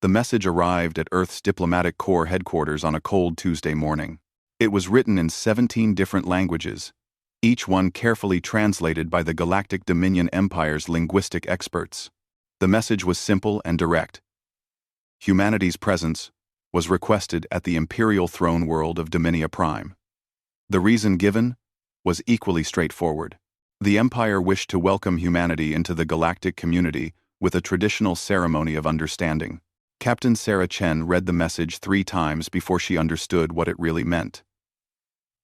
The message arrived at Earth's Diplomatic Corps headquarters on a cold Tuesday morning. It was written in 17 different languages, each one carefully translated by the Galactic Dominion Empire's linguistic experts. The message was simple and direct. Humanity's presence was requested at the Imperial throne world of Dominia Prime. The reason given was equally straightforward. The Empire wished to welcome humanity into the galactic community with a traditional ceremony of understanding. Captain Sarah Chen read the message 3 times before she understood what it really meant.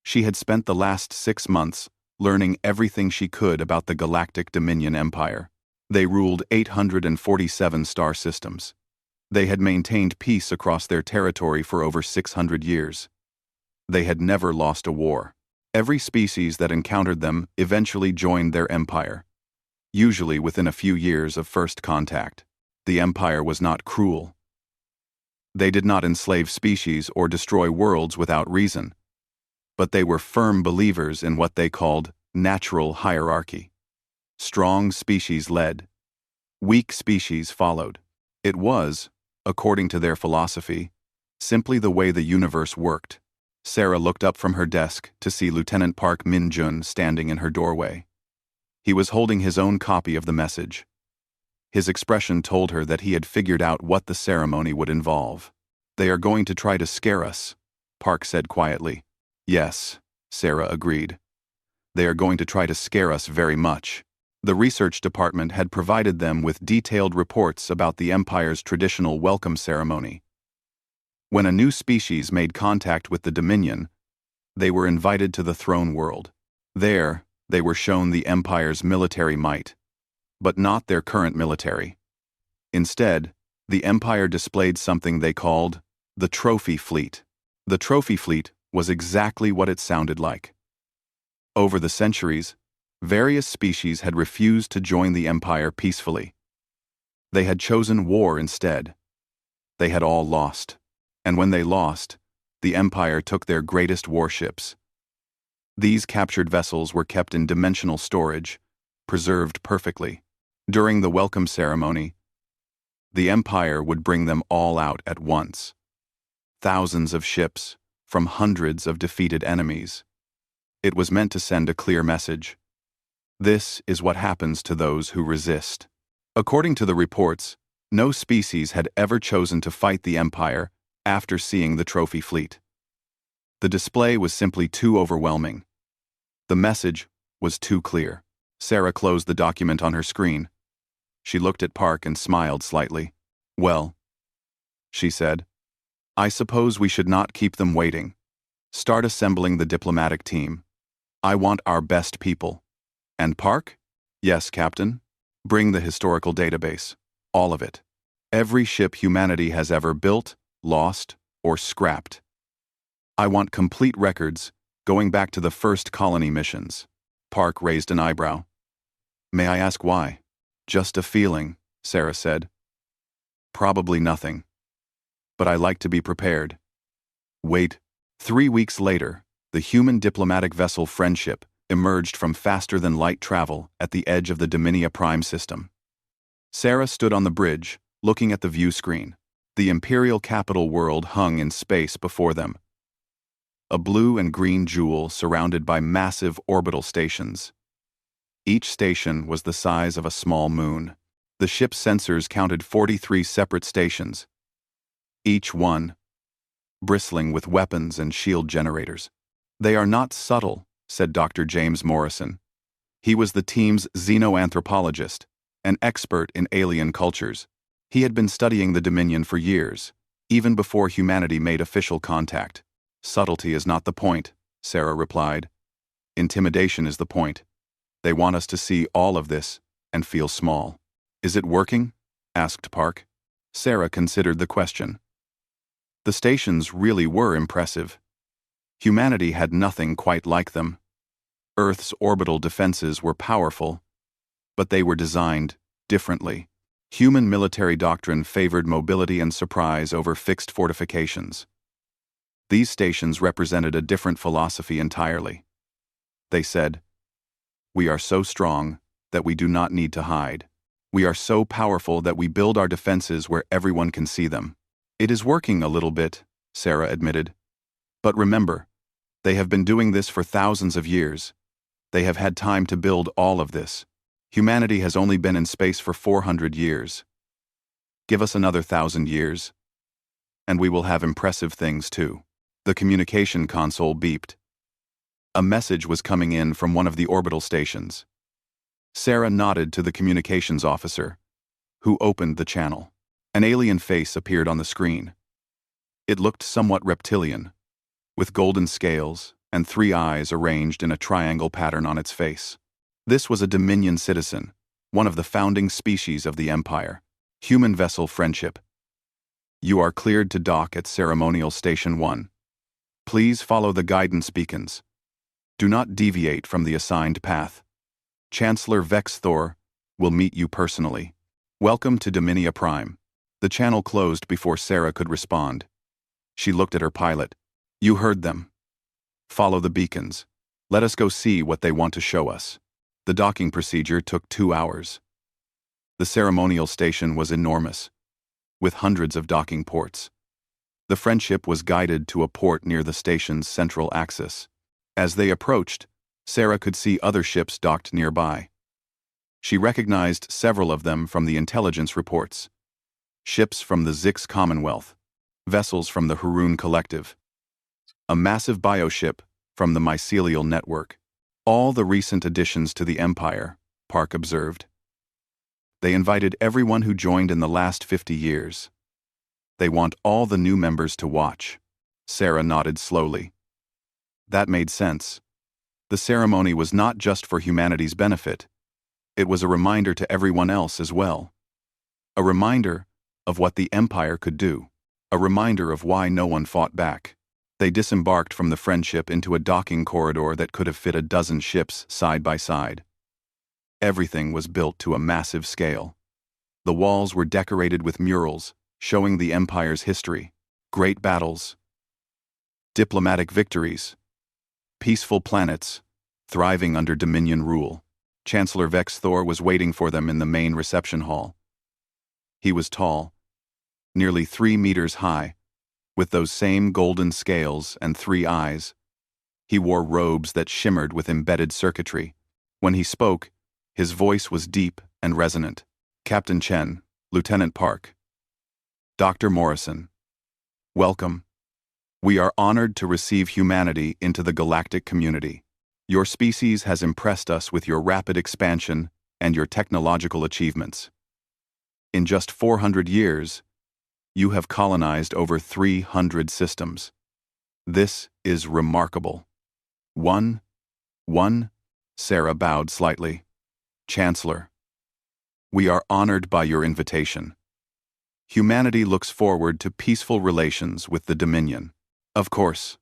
She had spent the last 6 months learning everything she could about the Galactic Dominion Empire. They ruled 847 star systems. They had maintained peace across their territory for over 600 years. They had never lost a war. Every species that encountered them eventually joined their empire, usually within a few years of first contact. The Empire was not cruel. They did not enslave species or destroy worlds without reason, but they were firm believers in what they called natural hierarchy. Strong species led. Weak species followed. It was, according to their philosophy, simply the way the universe worked. Sarah looked up from her desk to see Lieutenant Park Min-jun standing in her doorway. He was holding his own copy of the message. His expression told her that he had figured out what the ceremony would involve. "They are going to try to scare us," Park said quietly. "Yes," Sarah agreed. "They are going to try to scare us very much." The research department had provided them with detailed reports about the Empire's traditional welcome ceremony. When a new species made contact with the Dominion, they were invited to the throne world. There, they were shown the Empire's military might, but not their current military. Instead, the Empire displayed something they called the Trophy Fleet. The Trophy Fleet was exactly what it sounded like. Over the centuries, various species had refused to join the Empire peacefully. They had chosen war instead. They had all lost, and when they lost, the Empire took their greatest warships. These captured vessels were kept in dimensional storage, preserved perfectly. During the welcome ceremony, the Empire would bring them all out at once. Thousands of ships from hundreds of defeated enemies. It was meant to send a clear message. This is what happens to those who resist. According to the reports, no species had ever chosen to fight the Empire after seeing the trophy fleet. The display was simply too overwhelming. The message was too clear. Sarah closed the document on her screen. She looked at Park and smiled slightly. "Well," she said, "I suppose we should not keep them waiting. Start assembling the diplomatic team. I want our best people." "And Park?" "Yes, Captain. Bring the historical database. All of it. Every ship humanity has ever built, lost, or scrapped. I want complete records going back to the first colony missions." Park raised an eyebrow. "May I ask why?" "Just a feeling," Sarah said. "Probably nothing. But I like to be prepared." Wait. 3 weeks later, the human diplomatic vessel Friendship emerged from faster-than-light travel at the edge of the Dominia Prime system. Sarah stood on the bridge, looking at the view screen. The Imperial capital world hung in space before them. A blue and green jewel surrounded by massive orbital stations. Each station was the size of a small moon. The ship's sensors counted 43 separate stations, each one bristling with weapons and shield generators. "They are not subtle," said Dr. James Morrison. He was the team's xenoanthropologist, an expert in alien cultures. He had been studying the Dominion for years, even before humanity made official contact. "Subtlety is not the point," Sarah replied. "Intimidation is the point. They want us to see all of this and feel small." "Is it working?" asked Park. Sarah considered the question. The stations really were impressive. Humanity had nothing quite like them. Earth's orbital defenses were powerful, but they were designed differently. Human military doctrine favored mobility and surprise over fixed fortifications. These stations represented a different philosophy entirely. They said, "We are so strong that we do not need to hide. We are so powerful that we build our defenses where everyone can see them. It is working a little bit, Sarah admitted. But remember, they have been doing this for thousands of years. They have had time to build all of this. Humanity has only been in space for 400 years. Give us another 1,000 years, and we will have impressive things too. The communication console beeped. A message was coming in from one of the orbital stations. Sarah nodded to the communications officer, who opened the channel. An alien face appeared on the screen. It looked somewhat reptilian, with golden scales and 3 eyes arranged in a triangle pattern on its face. This was a Dominion citizen, one of the founding species of the Empire. Human vessel Friendship. You are cleared to dock at Ceremonial Station 1. Please follow the guidance beacons. Do not deviate from the assigned path. Chancellor Vex Thor will meet you personally. Welcome to Dominia Prime. The channel closed before Sarah could respond. She looked at her pilot. You heard them. Follow the beacons. Let us go see what they want to show us. The docking procedure took 2 hours. The ceremonial station was enormous, with hundreds of docking ports. The Friendship was guided to a port near the station's central axis. As they approached, Sarah could see other ships docked nearby. She recognized several of them from the intelligence reports. Ships from the Zix Commonwealth, vessels from the Haroon Collective, a massive bioship from the Mycelial Network. All the recent additions to the Empire, Park observed. They invited everyone who joined in the last 50 years. They want all the new members to watch. Sarah nodded slowly. That made sense. The ceremony was not just for humanity's benefit. It was a reminder to everyone else as well. A reminder of what the Empire could do. A reminder of why no one fought back. They disembarked from the Friendship into a docking corridor that could have fit 12 ships side by side. Everything was built to a massive scale. The walls were decorated with murals, showing the Empire's history, great battles, diplomatic victories, peaceful planets, thriving under Dominion rule. Chancellor Vex Thor was waiting for them in the main reception hall. He was tall, nearly 3 meters high, with those same golden scales and 3 eyes. He wore robes that shimmered with embedded circuitry. When he spoke, his voice was deep and resonant. Captain Chen, Lieutenant Park, Dr. Morrison, welcome. We are honored to receive humanity into the galactic community. Your species has impressed us with your rapid expansion and your technological achievements. In just 400 years, you have colonized over 300 systems. This is remarkable. One, Sarah bowed slightly. Chancellor, we are honored by your invitation. Humanity looks forward to peaceful relations with the Dominion. Of course,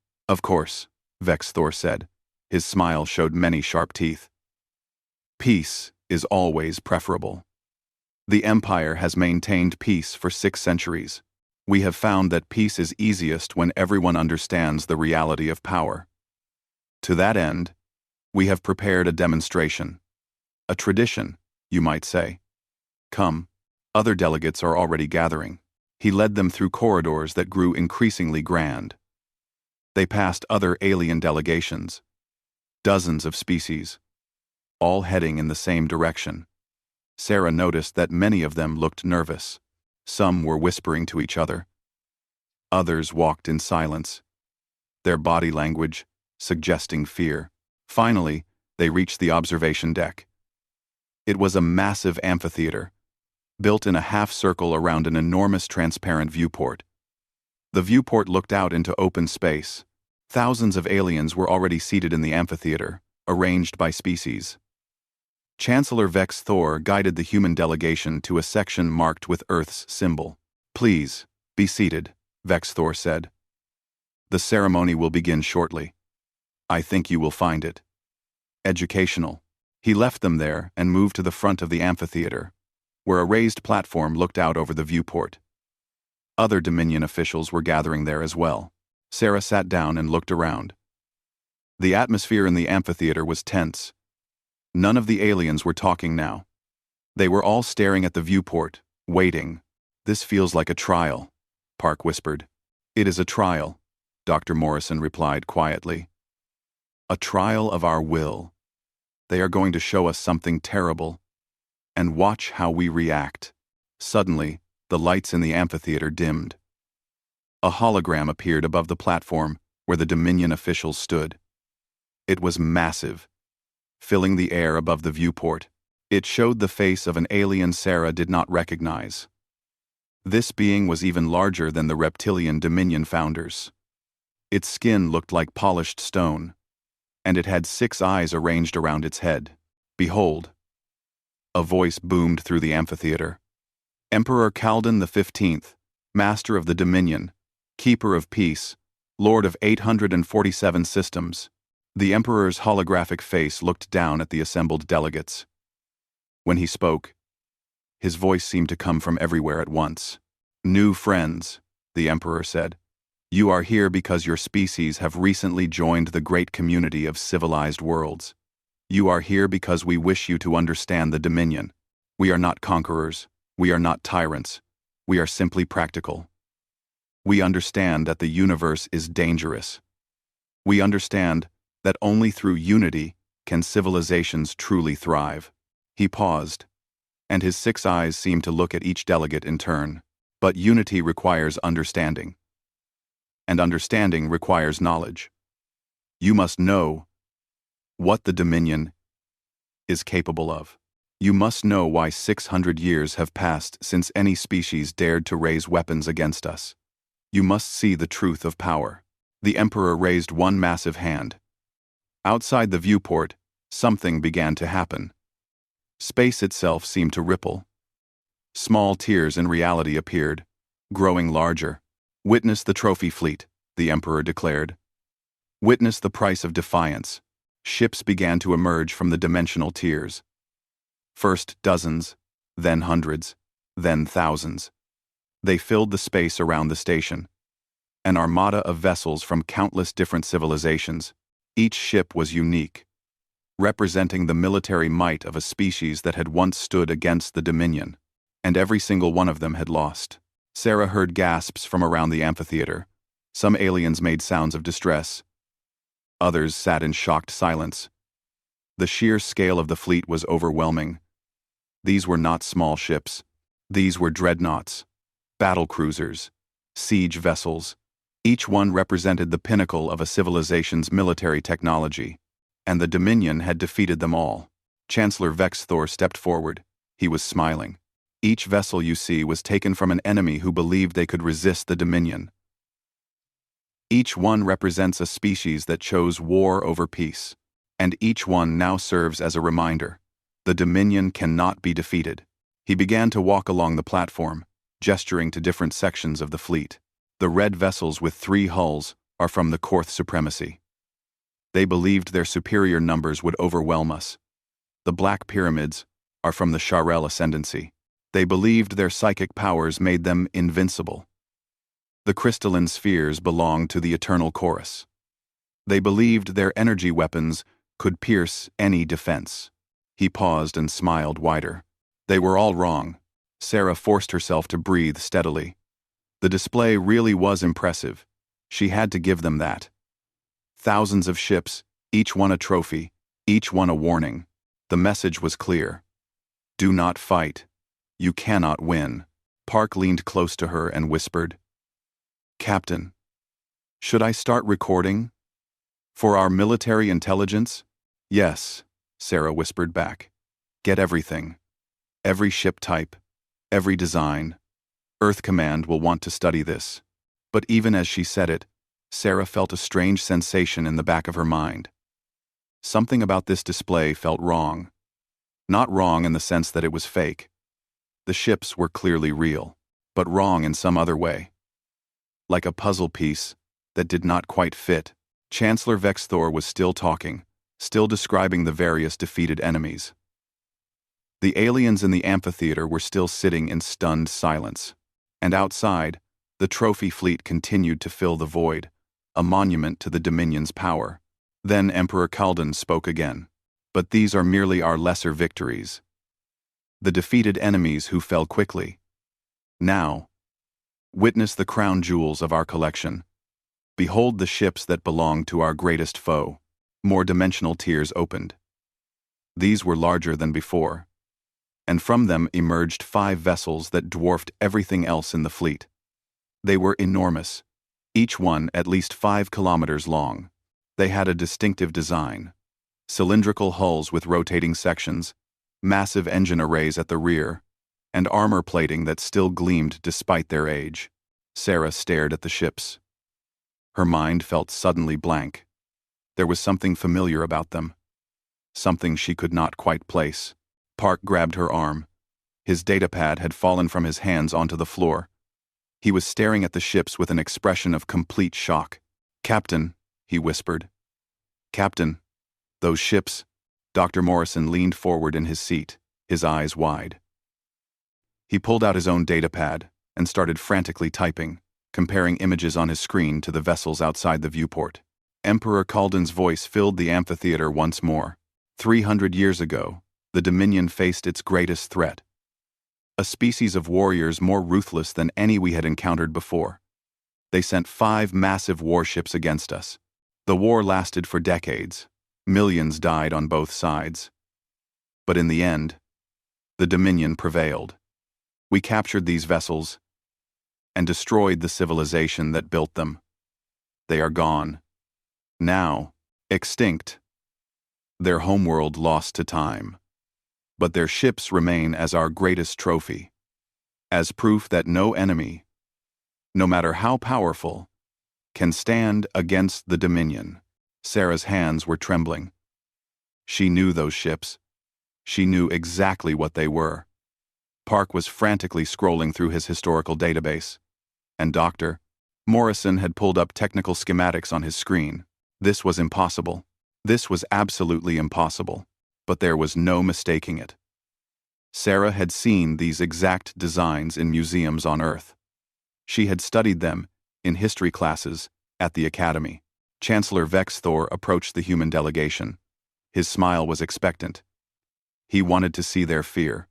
Vex Thor said. His smile showed many sharp teeth. Peace is always preferable. The Empire has maintained peace for 6 centuries. We have found that peace is easiest when everyone understands the reality of power. To that end, we have prepared a demonstration. A tradition, you might say. Come, other delegates are already gathering. He led them through corridors that grew increasingly grand. They passed other alien delegations, dozens of species, all heading in the same direction. Sarah noticed that many of them looked nervous. Some were whispering to each other. Others walked in silence, their body language suggesting fear. Finally, they reached the observation deck. It was a massive amphitheater, built in a half-circle around an enormous transparent viewport. The viewport looked out into open space. Thousands of aliens were already seated in the amphitheater, arranged by species. Chancellor Vex Thor guided the human delegation to a section marked with Earth's symbol. Please, be seated, Vex Thor said. The ceremony will begin shortly. I think you will find it educational. He left them there and moved to the front of the amphitheater, where a raised platform looked out over the viewport. Other Dominion officials were gathering there as well. Sarah sat down and looked around. The atmosphere in the amphitheater was tense. None of the aliens were talking now. They were all staring at the viewport, waiting. "This feels like a trial," Park whispered. "It is a trial," Dr. Morrison replied quietly. "A trial of our will. They are going to show us something terrible. And watch how we react." Suddenly, the lights in the amphitheater dimmed. A hologram appeared above the platform where the Dominion officials stood. It was massive, filling the air above the viewport. It showed the face of an alien Sarah did not recognize. This being was even larger than the reptilian Dominion founders. Its skin looked like polished stone, and it had 6 eyes arranged around its head. "Behold!" A voice boomed through the amphitheater. "Emperor Kaldan the 15th, Master of the Dominion, Keeper of Peace, Lord of 847 systems." The Emperor's holographic face looked down at the assembled delegates. When he spoke, his voice seemed to come from everywhere at once. "New friends," the Emperor said. "You are here because your species have recently joined the great community of civilized worlds. You are here because we wish you to understand the Dominion. We are not conquerors. We are not tyrants. We are simply practical. We understand that the universe is dangerous. We understand that only through unity can civilizations truly thrive." He paused, and his 6 eyes seemed to look at each delegate in turn. "But unity requires understanding. And understanding requires knowledge. You must know what the Dominion is capable of. You must know why 600 years have passed since any species dared to raise weapons against us. You must see the truth of power." The Emperor raised one massive hand. Outside the viewport, something began to happen. Space itself seemed to ripple. Small tears in reality appeared, growing larger. "Witness the trophy fleet," the Emperor declared. "Witness the price of defiance." Ships began to emerge from the dimensional tiers. First dozens, then hundreds, then thousands. They filled the space around the station. An armada of vessels from countless different civilizations. Each ship was unique, representing the military might of a species that had once stood against the Dominion. And every single one of them had lost. Sarah heard gasps from around the amphitheater. Some aliens made sounds of distress. Others sat in shocked silence. The sheer scale of the fleet was overwhelming. These were not small ships. These were dreadnoughts, battle cruisers, siege vessels. Each one represented the pinnacle of a civilization's military technology. And the Dominion had defeated them all. Chancellor Vexthor stepped forward. He was smiling. "Each vessel you see was taken from an enemy who believed they could resist the Dominion. Each one represents a species that chose war over peace. And each one now serves as a reminder. The Dominion cannot be defeated." He began to walk along the platform, gesturing to different sections of the fleet. "The red vessels with 3 hulls are from the Korth Supremacy. They believed their superior numbers would overwhelm us. The black pyramids are from the Sharel Ascendancy. They believed their psychic powers made them invincible. The crystalline spheres belonged to the Eternal Chorus. They believed their energy weapons could pierce any defense." He paused and smiled wider. "They were all wrong." Sarah forced herself to breathe steadily. The display really was impressive. She had to give them that. Thousands of ships, each one a trophy, each one a warning. The message was clear. Do not fight. You cannot win. Park leaned close to her and whispered, "Captain, should I start recording? For our military intelligence?" "Yes," Sarah whispered back. "Get everything. Every ship type, every design. Earth Command will want to study this." But even as she said it, Sarah felt a strange sensation in the back of her mind. Something about this display felt wrong. Not wrong in the sense that it was fake. The ships were clearly real, but wrong in some other way. Like a puzzle piece that did not quite fit. Chancellor Vexthor was still talking, still describing the various defeated enemies. The aliens in the amphitheater were still sitting in stunned silence. And outside, the trophy fleet continued to fill the void, a monument to the Dominion's power. Then Emperor Kaldan spoke again. "But these are merely our lesser victories. the defeated enemies who fell quickly. Now, witness the crown jewels of our collection. Behold the ships that belong to our greatest foe. More dimensional tiers opened. These were larger than before, and from them emerged 5 vessels that dwarfed everything else in the fleet. They were enormous, each one at least 5 kilometers long. They had a distinctive design: cylindrical hulls with rotating sections, massive engine arrays at the rear, and armor plating that still gleamed despite their age. Sarah stared at the ships. Her mind felt suddenly blank. There was something familiar about them, something she could not quite place. Park grabbed her arm. His datapad had fallen from his hands onto the floor. He was staring at the ships with an expression of complete shock. "Captain," he whispered. "Captain, those ships." Dr. Morrison leaned forward in his seat, his eyes wide. He pulled out his own datapad and started frantically typing, comparing images on his screen to the vessels outside the viewport. Emperor Kalden's voice filled the amphitheater once more. 300 years ago, the Dominion faced its greatest threat. A species of warriors more ruthless than any we had encountered before. They sent 5 massive warships against us. The war lasted for decades. Millions died on both sides. But in the end, the Dominion prevailed. We captured these vessels and destroyed the civilization that built them. They are gone. Now, extinct. Their homeworld lost to time. But their ships remain as our greatest trophy, as proof that no enemy, no matter how powerful, can stand against the Dominion. Sarah's hands were trembling. She knew those ships. She knew exactly what they were. Park was frantically scrolling through his historical database, and Dr. Morrison had pulled up technical schematics on his screen. This was impossible. This was absolutely impossible, but there was no mistaking it. Sarah had seen these exact designs in museums on Earth. She had studied them in history classes at the Academy. Chancellor Vex Thor approached the human delegation. His smile was expectant. He wanted to see their fear.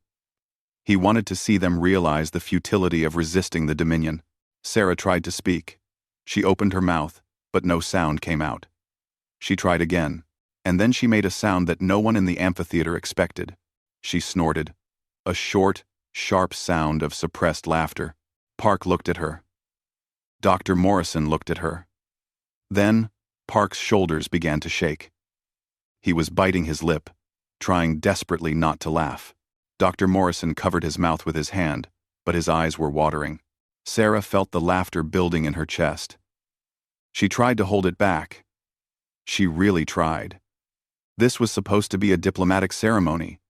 He wanted to see them realize the futility of resisting the Dominion. Sarah tried to speak. She opened her mouth, but no sound came out. She tried again, and then she made a sound that no one in the amphitheater expected. She snorted, a short, sharp sound of suppressed laughter. Park looked at her. Dr. Morrison looked at her. Then, Park's shoulders began to shake. He was biting his lip, trying desperately not to laugh. Dr. Morrison covered his mouth with his hand, but his eyes were watering. Sarah felt the laughter building in her chest. She tried to hold it back. She really tried. This was supposed to be a diplomatic ceremony.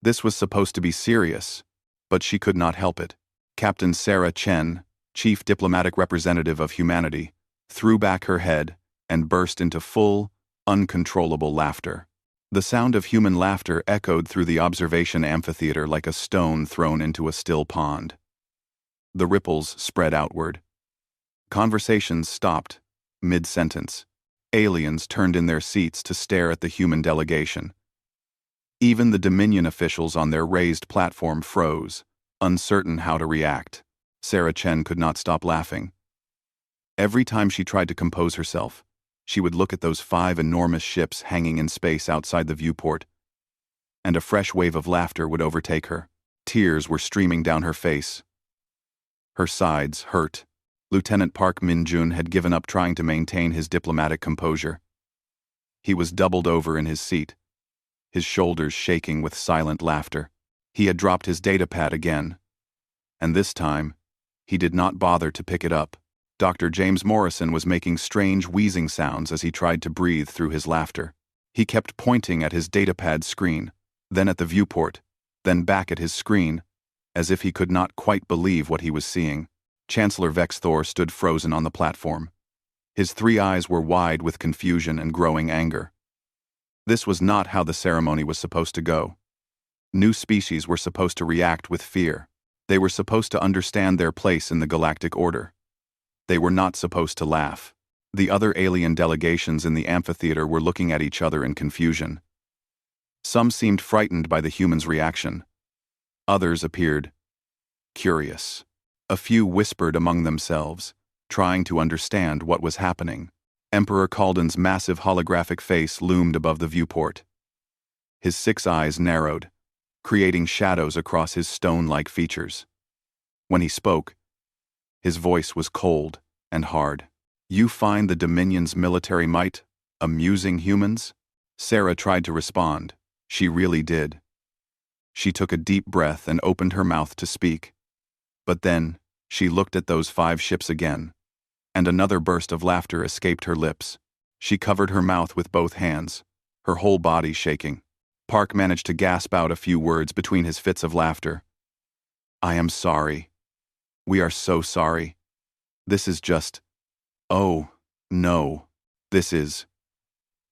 This was supposed to be serious, but she could not help it. Captain Sarah Chen, Chief Diplomatic Representative of Humanity, threw back her head and burst into full, uncontrollable laughter. The sound of human laughter echoed through the observation amphitheater like a stone thrown into a still pond. The ripples spread outward. Conversations stopped, mid-sentence. Aliens turned in their seats to stare at the human delegation. Even the Dominion officials on their raised platform froze, uncertain how to react. Sarah Chen could not stop laughing. Every time she tried to compose herself, she would look at those 5 enormous ships hanging in space outside the viewport, and a fresh wave of laughter would overtake her. Tears were streaming down her face. Her sides hurt. Lieutenant Park Min-jun had given up trying to maintain his diplomatic composure. He was doubled over in his seat, his shoulders shaking with silent laughter. He had dropped his datapad again, and this time, he did not bother to pick it up. Dr. James Morrison was making strange wheezing sounds as he tried to breathe through his laughter. He kept pointing at his datapad screen, then at the viewport, then back at his screen, as if he could not quite believe what he was seeing. Chancellor Vex Thor stood frozen on the platform. His 3 eyes were wide with confusion and growing anger. This was not how the ceremony was supposed to go. New species were supposed to react with fear. They were supposed to understand their place in the galactic order. They were not supposed to laugh. The other alien delegations in the amphitheater were looking at each other in confusion. Some seemed frightened by the humans' reaction. Others appeared curious. A few whispered among themselves, trying to understand what was happening. Emperor Kalden's massive holographic face loomed above the viewport. His 6 eyes narrowed, creating shadows across his stone-like features. When he spoke, his voice was cold and hard. "You find the Dominion's military might amusing, humans?" Sarah tried to respond. She really did. She took a deep breath and opened her mouth to speak. But then, she looked at those 5 ships again, and another burst of laughter escaped her lips. She covered her mouth with both hands, her whole body shaking. Park managed to gasp out a few words between his fits of laughter. "I am sorry. We are so sorry. This is just... Oh, no. This is..."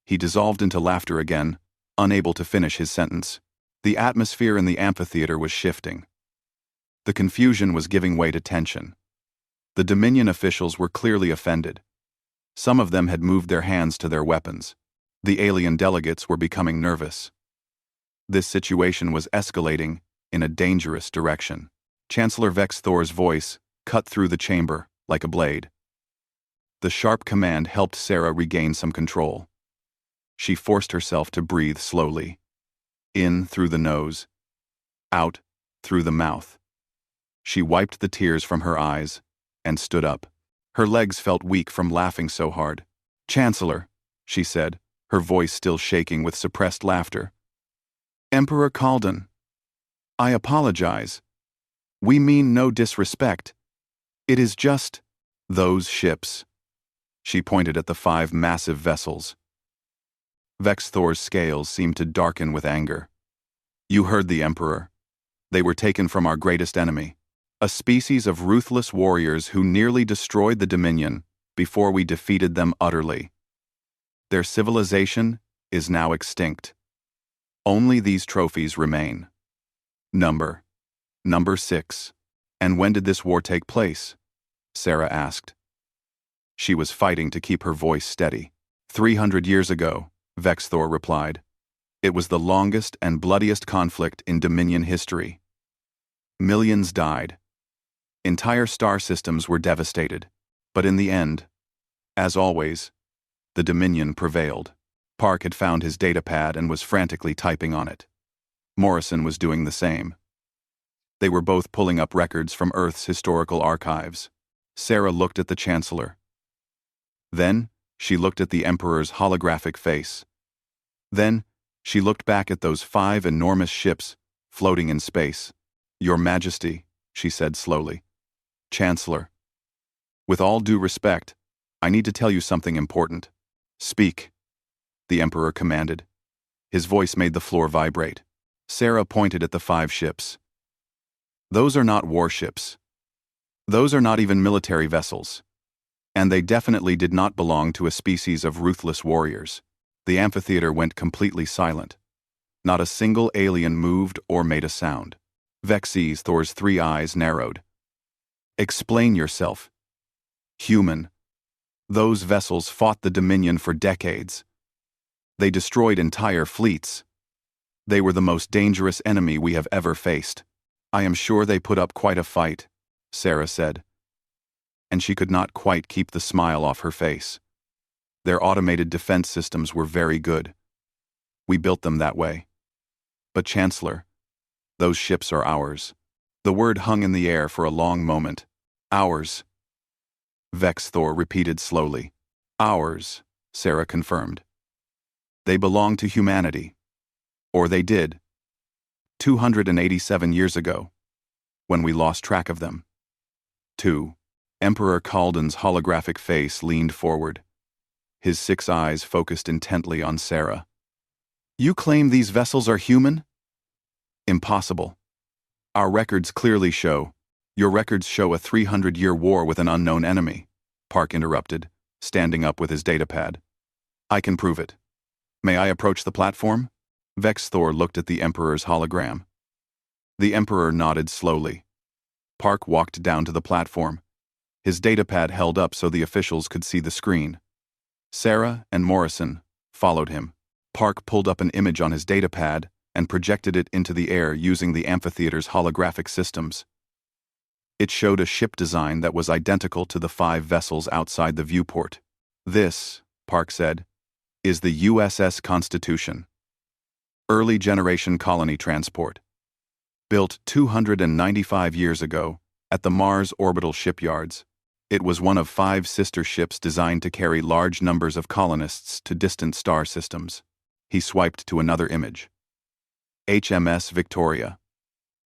He dissolved into laughter again, unable to finish his sentence. The atmosphere in the amphitheater was shifting. The confusion was giving way to tension. The Dominion officials were clearly offended. Some of them had moved their hands to their weapons. The alien delegates were becoming nervous. This situation was escalating in a dangerous direction. Chancellor Vex Thor's voice cut through the chamber like a blade. The sharp command helped Sarah regain some control. She forced herself to breathe slowly. In through the nose, out through the mouth. She wiped the tears from her eyes and stood up. Her legs felt weak from laughing so hard. "Chancellor," she said, her voice still shaking with suppressed laughter. "Emperor Kalden, I apologize. We mean no disrespect. It is just those ships." She pointed at the 5 massive vessels. Vex Thor's scales seemed to darken with anger. "You heard the Emperor. They were taken from our greatest enemy, a species of ruthless warriors who nearly destroyed the Dominion before we defeated them utterly. Their civilization is now extinct. Only these trophies remain. Number 6. And when did this war take place?" Sarah asked. She was fighting to keep her voice steady. 300 years ago, Vex Thor replied. "It was the longest and bloodiest conflict in Dominion history. Millions died. Entire star systems were devastated. But in the end, as always, the Dominion prevailed." Park had found his datapad and was frantically typing on it. Morrison was doing the same. They were both pulling up records from Earth's historical archives. Sarah looked at the Chancellor. Then, she looked at the Emperor's holographic face. Then, she looked back at those 5 enormous ships floating in space. "Your Majesty," she said slowly. "Chancellor, with all due respect, I need to tell you something important." "Speak," the Emperor commanded. His voice made the floor vibrate. Sarah pointed at the 5 ships. "Those are not warships. Those are not even military vessels. And they definitely did not belong to a species of ruthless warriors." The amphitheater went completely silent. Not a single alien moved or made a sound. Vex Thor's 3 eyes narrowed. "Explain yourself. Human. Those vessels fought the Dominion for decades. They destroyed entire fleets. They were the most dangerous enemy we have ever faced. I am sure they put up quite a fight," Sarah said. And she could not quite keep the smile off her face. "Their automated defense systems were very good. We built them that way. But Chancellor, those ships are ours." The word hung in the air for a long moment. "Ours," Vex Thor repeated slowly. "Ours," Sarah confirmed. "They belong to humanity. Or they did. 287 years ago, when we lost track of them." 2. Emperor Kalden's holographic face leaned forward. His 6 eyes focused intently on Sarah. "You claim these vessels are human?" "Impossible. Our records clearly show. Your records show a 300-year war with an unknown enemy," Park interrupted, standing up with his datapad. "I can prove it. May I approach the platform?" Vex Thor looked at the Emperor's hologram. The Emperor nodded slowly. Park walked down to the platform. His datapad held up so the officials could see the screen. Sarah and Morrison followed him. Park pulled up an image on his datapad and projected it into the air using the amphitheater's holographic systems. It showed a ship design that was identical to the 5 vessels outside the viewport. "This," Park said, "is the USS Constitution. Early generation colony transport. Built 295 years ago at the Mars orbital shipyards. It was one of 5 sister ships designed to carry large numbers of colonists to distant star systems." He swiped to another image. HMS Victoria.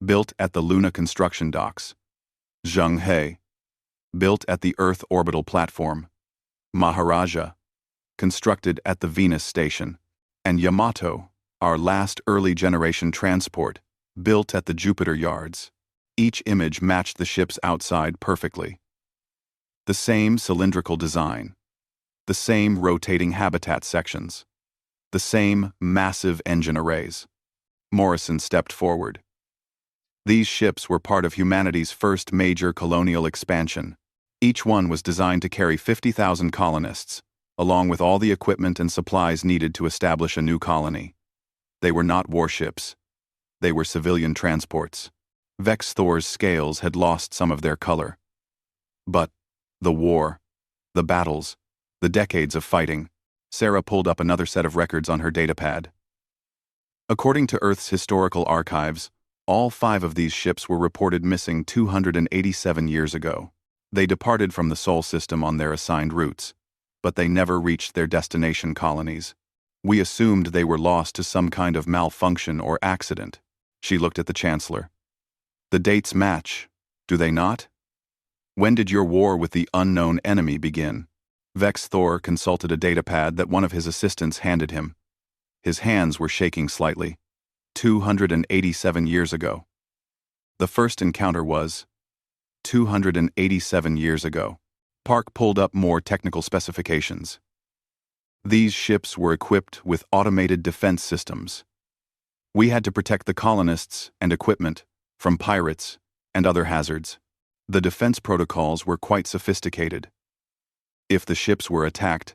Built at the Luna construction docks. Zhenghe. Built at the Earth orbital platform. Maharaja. Constructed at the Venus station. And Yamato, our last early generation transport, built at the Jupiter yards. Each image matched the ship's outside perfectly. The same cylindrical design. The same rotating habitat sections. The same massive engine arrays. Morrison stepped forward. These ships were part of humanity's first major colonial expansion. Each one was designed to carry 50,000 colonists, along with all the equipment and supplies needed to establish a new colony. They were not warships. They were civilian transports. Vex Thor's scales had lost some of their color. But the war, the battles, the decades of fighting. Sarah pulled up another set of records on her datapad. According to Earth's historical archives, all 5 of these ships were reported missing 287 years ago. They departed from the Sol system on their assigned routes, but they never reached their destination colonies. We assumed they were lost to some kind of malfunction or accident. She looked at the Chancellor. The dates match, do they not? When did your war with the unknown enemy begin? Vex Thor consulted a datapad that one of his assistants handed him. His hands were shaking slightly. 287 years ago. The first encounter was 287 years ago. Park pulled up more technical specifications. These ships were equipped with automated defense systems. We had to protect the colonists and equipment from pirates and other hazards. The defense protocols were quite sophisticated. If the ships were attacked,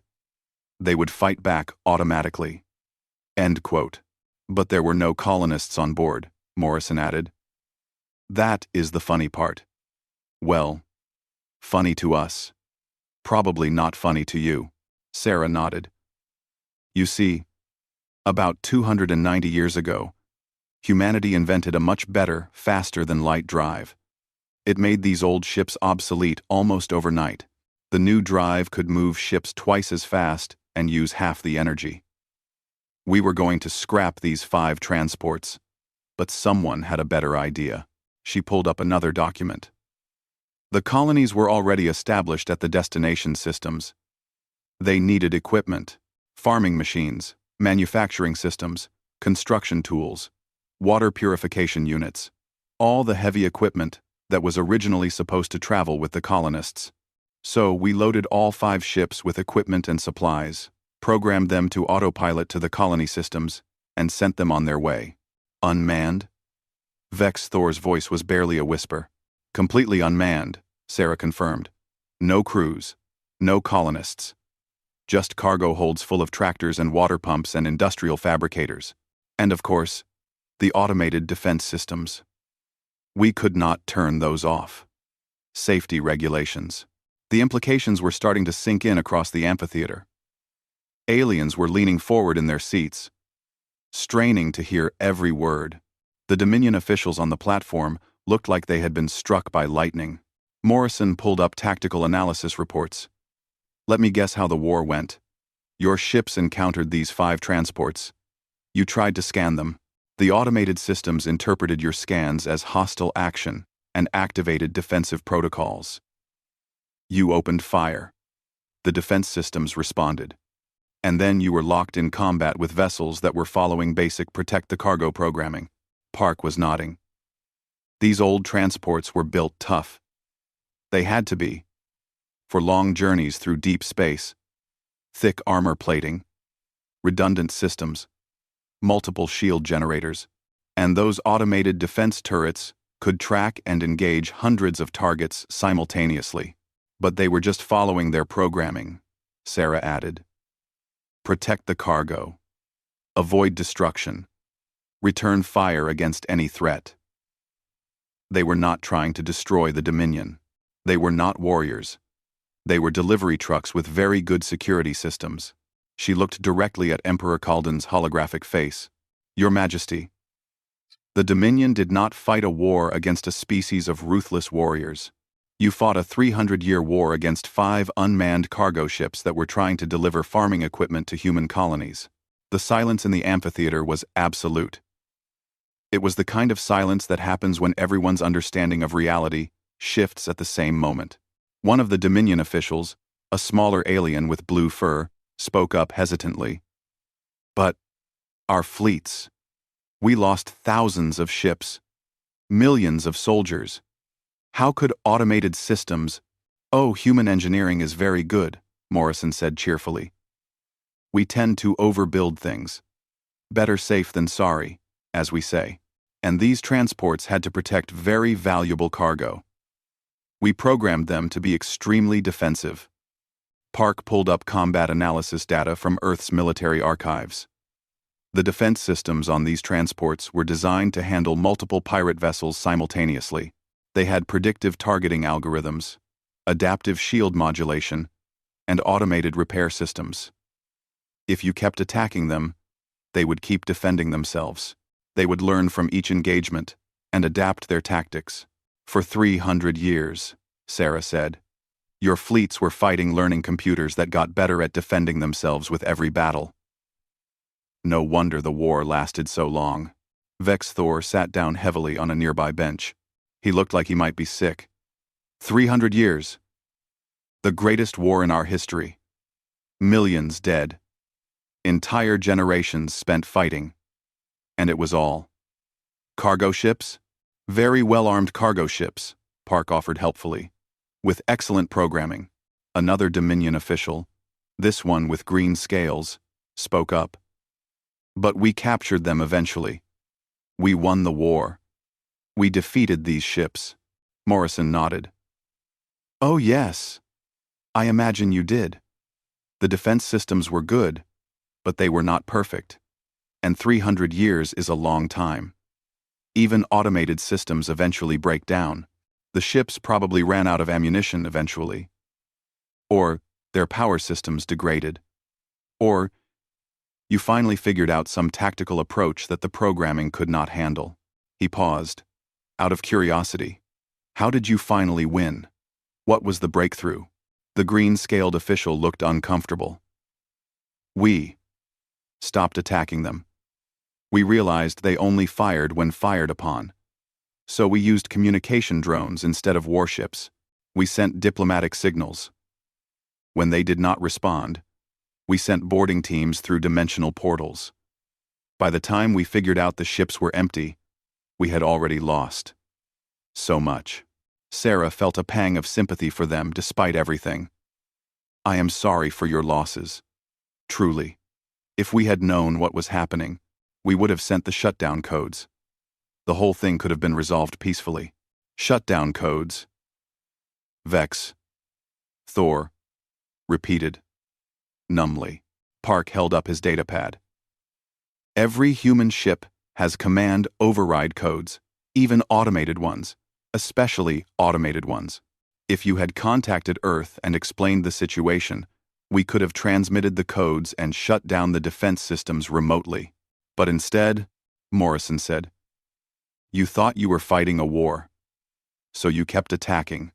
they would fight back automatically. End quote. But there were no colonists on board, Morrison added. That is the funny part. Well, funny to us. Probably not funny to you. Sarah nodded. You see, about 290 years ago, humanity invented a much better, faster-than-light drive. It made these old ships obsolete almost overnight. The new drive could move ships twice as fast and use half the energy. We were going to scrap these 5 transports, but someone had a better idea. She pulled up another document. The colonies were already established at the destination systems. They needed equipment, farming machines, manufacturing systems, construction tools, water purification units, all the heavy equipment that was originally supposed to travel with the colonists. So we loaded all 5 ships with equipment and supplies, programmed them to autopilot to the colony systems, and sent them on their way. Unmanned? Vex Thor's voice was barely a whisper. Completely unmanned, Sarah confirmed. No crews, no colonists. Just cargo holds full of tractors and water pumps and industrial fabricators. And of course, the automated defense systems. We could not turn those off. Safety regulations. The implications were starting to sink in across the amphitheater. Aliens were leaning forward in their seats, straining to hear every word. The Dominion officials on the platform looked like they had been struck by lightning. Morrison pulled up tactical analysis reports. Let me guess how the war went. Your ships encountered these 5 transports. You tried to scan them. The automated systems interpreted your scans as hostile action and activated defensive protocols. You opened fire. The defense systems responded. And then you were locked in combat with vessels that were following basic protect the cargo programming. Park was nodding. These old transports were built tough. They had to be. For long journeys through deep space. Thick armor plating. Redundant systems. Multiple shield generators. And those automated defense turrets could track and engage hundreds of targets simultaneously. But they were just following their programming, Sarah added. Protect the cargo. Avoid destruction. Return fire against any threat. They were not trying to destroy the Dominion. They were not warriors. They were delivery trucks with very good security systems. She looked directly at Emperor Kalden's holographic face. Your Majesty. The Dominion did not fight a war against a species of ruthless warriors. You fought a 300-year war against 5 unmanned cargo ships that were trying to deliver farming equipment to human colonies. The silence in the amphitheater was absolute. It was the kind of silence that happens when everyone's understanding of reality shifts at the same moment. One of the Dominion officials, a smaller alien with blue fur, spoke up hesitantly. But our fleets. We lost thousands of ships, millions of soldiers. How could automated systems— Oh, human engineering is very good, Morrison said cheerfully. We tend to overbuild things. Better safe than sorry, as we say. And these transports had to protect very valuable cargo. We programmed them to be extremely defensive. Park pulled up combat analysis data from Earth's military archives. The defense systems on these transports were designed to handle multiple pirate vessels simultaneously. They had predictive targeting algorithms, adaptive shield modulation, and automated repair systems. If you kept attacking them, they would keep defending themselves. They would learn from each engagement and adapt their tactics. For 300 years, Sarah said, your fleets were fighting learning computers that got better at defending themselves with every battle. No wonder the war lasted so long. Vex Thor sat down heavily on a nearby bench. He looked like he might be sick. 300 years. The greatest war in our history. Millions dead. Entire generations spent fighting. And it was all. Cargo ships? Very well-armed cargo ships, Park offered helpfully. With excellent programming. Another Dominion official, this one with green scales, spoke up. But we captured them eventually. We won the war. We defeated these ships. Morrison nodded. Oh yes. I imagine you did. The defense systems were good, but they were not perfect. And 300 years is a long time. Even automated systems eventually break down. The ships probably ran out of ammunition eventually. Or their power systems degraded. Or you finally figured out some tactical approach that the programming could not handle. He paused. Out of curiosity, how did you finally win? What was the breakthrough? The green-scaled official looked uncomfortable. We stopped attacking them. We realized they only fired when fired upon. So we used communication drones instead of warships. We sent diplomatic signals. When they did not respond, we sent boarding teams through dimensional portals. By the time we figured out the ships were empty, we had already lost. So much. Sarah felt a pang of sympathy for them despite everything. I am sorry for your losses. Truly. If we had known what was happening, we would have sent the shutdown codes. The whole thing could have been resolved peacefully. Shutdown codes. Vex. Thor. Repeated. Numbly. Park held up his datapad. Every human ship has command override codes, even automated ones, especially automated ones. If you had contacted Earth and explained the situation, we could have transmitted the codes and shut down the defense systems remotely. But instead, Morrison said, you thought you were fighting a war. So you kept attacking.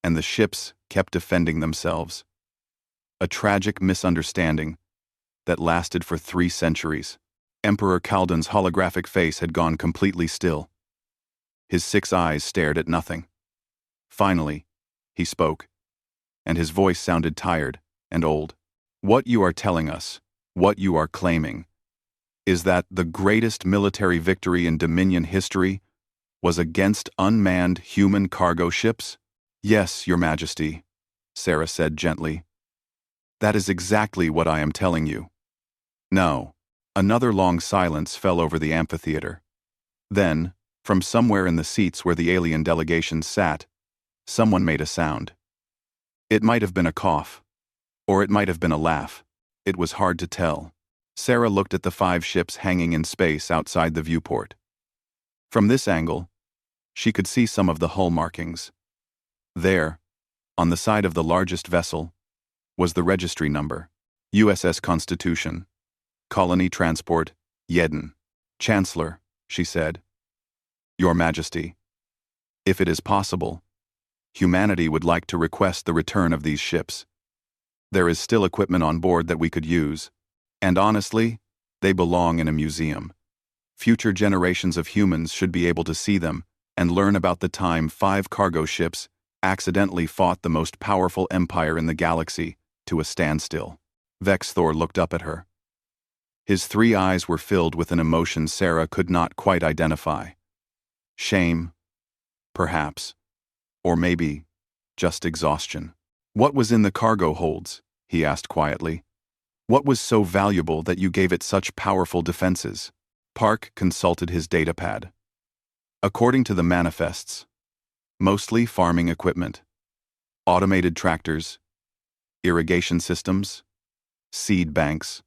And the ships kept defending themselves. A tragic misunderstanding that lasted for 3 centuries. Emperor Kalden's holographic face had gone completely still. His 6 eyes stared at nothing. Finally, he spoke, and his voice sounded tired and old. What you are telling us, what you are claiming, is that the greatest military victory in Dominion history was against unmanned human cargo ships? Yes, Your Majesty, Sarah said gently. That is exactly what I am telling you. No. Another long silence fell over the amphitheater. Then, from somewhere in the seats where the alien delegation sat, someone made a sound. It might have been a cough, or it might have been a laugh. It was hard to tell. Sarah looked at the 5 ships hanging in space outside the viewport. From this angle, she could see some of the hull markings. There, on the side of the largest vessel, was the registry number. USS Constitution. Colony Transport, Yedden. Chancellor, she said. Your Majesty. If it is possible, humanity would like to request the return of these ships. There is still equipment on board that we could use, and honestly, they belong in a museum. Future generations of humans should be able to see them and learn about the time 5 cargo ships accidentally fought the most powerful empire in the galaxy to a standstill. Vexthor looked up at her. His 3 eyes were filled with an emotion Sarah could not quite identify. Shame, perhaps, or maybe just exhaustion. What was in the cargo holds? He asked quietly. What was so valuable that you gave it such powerful defenses? Park consulted his datapad. According to the manifests, mostly farming equipment, automated tractors, irrigation systems, seed banks.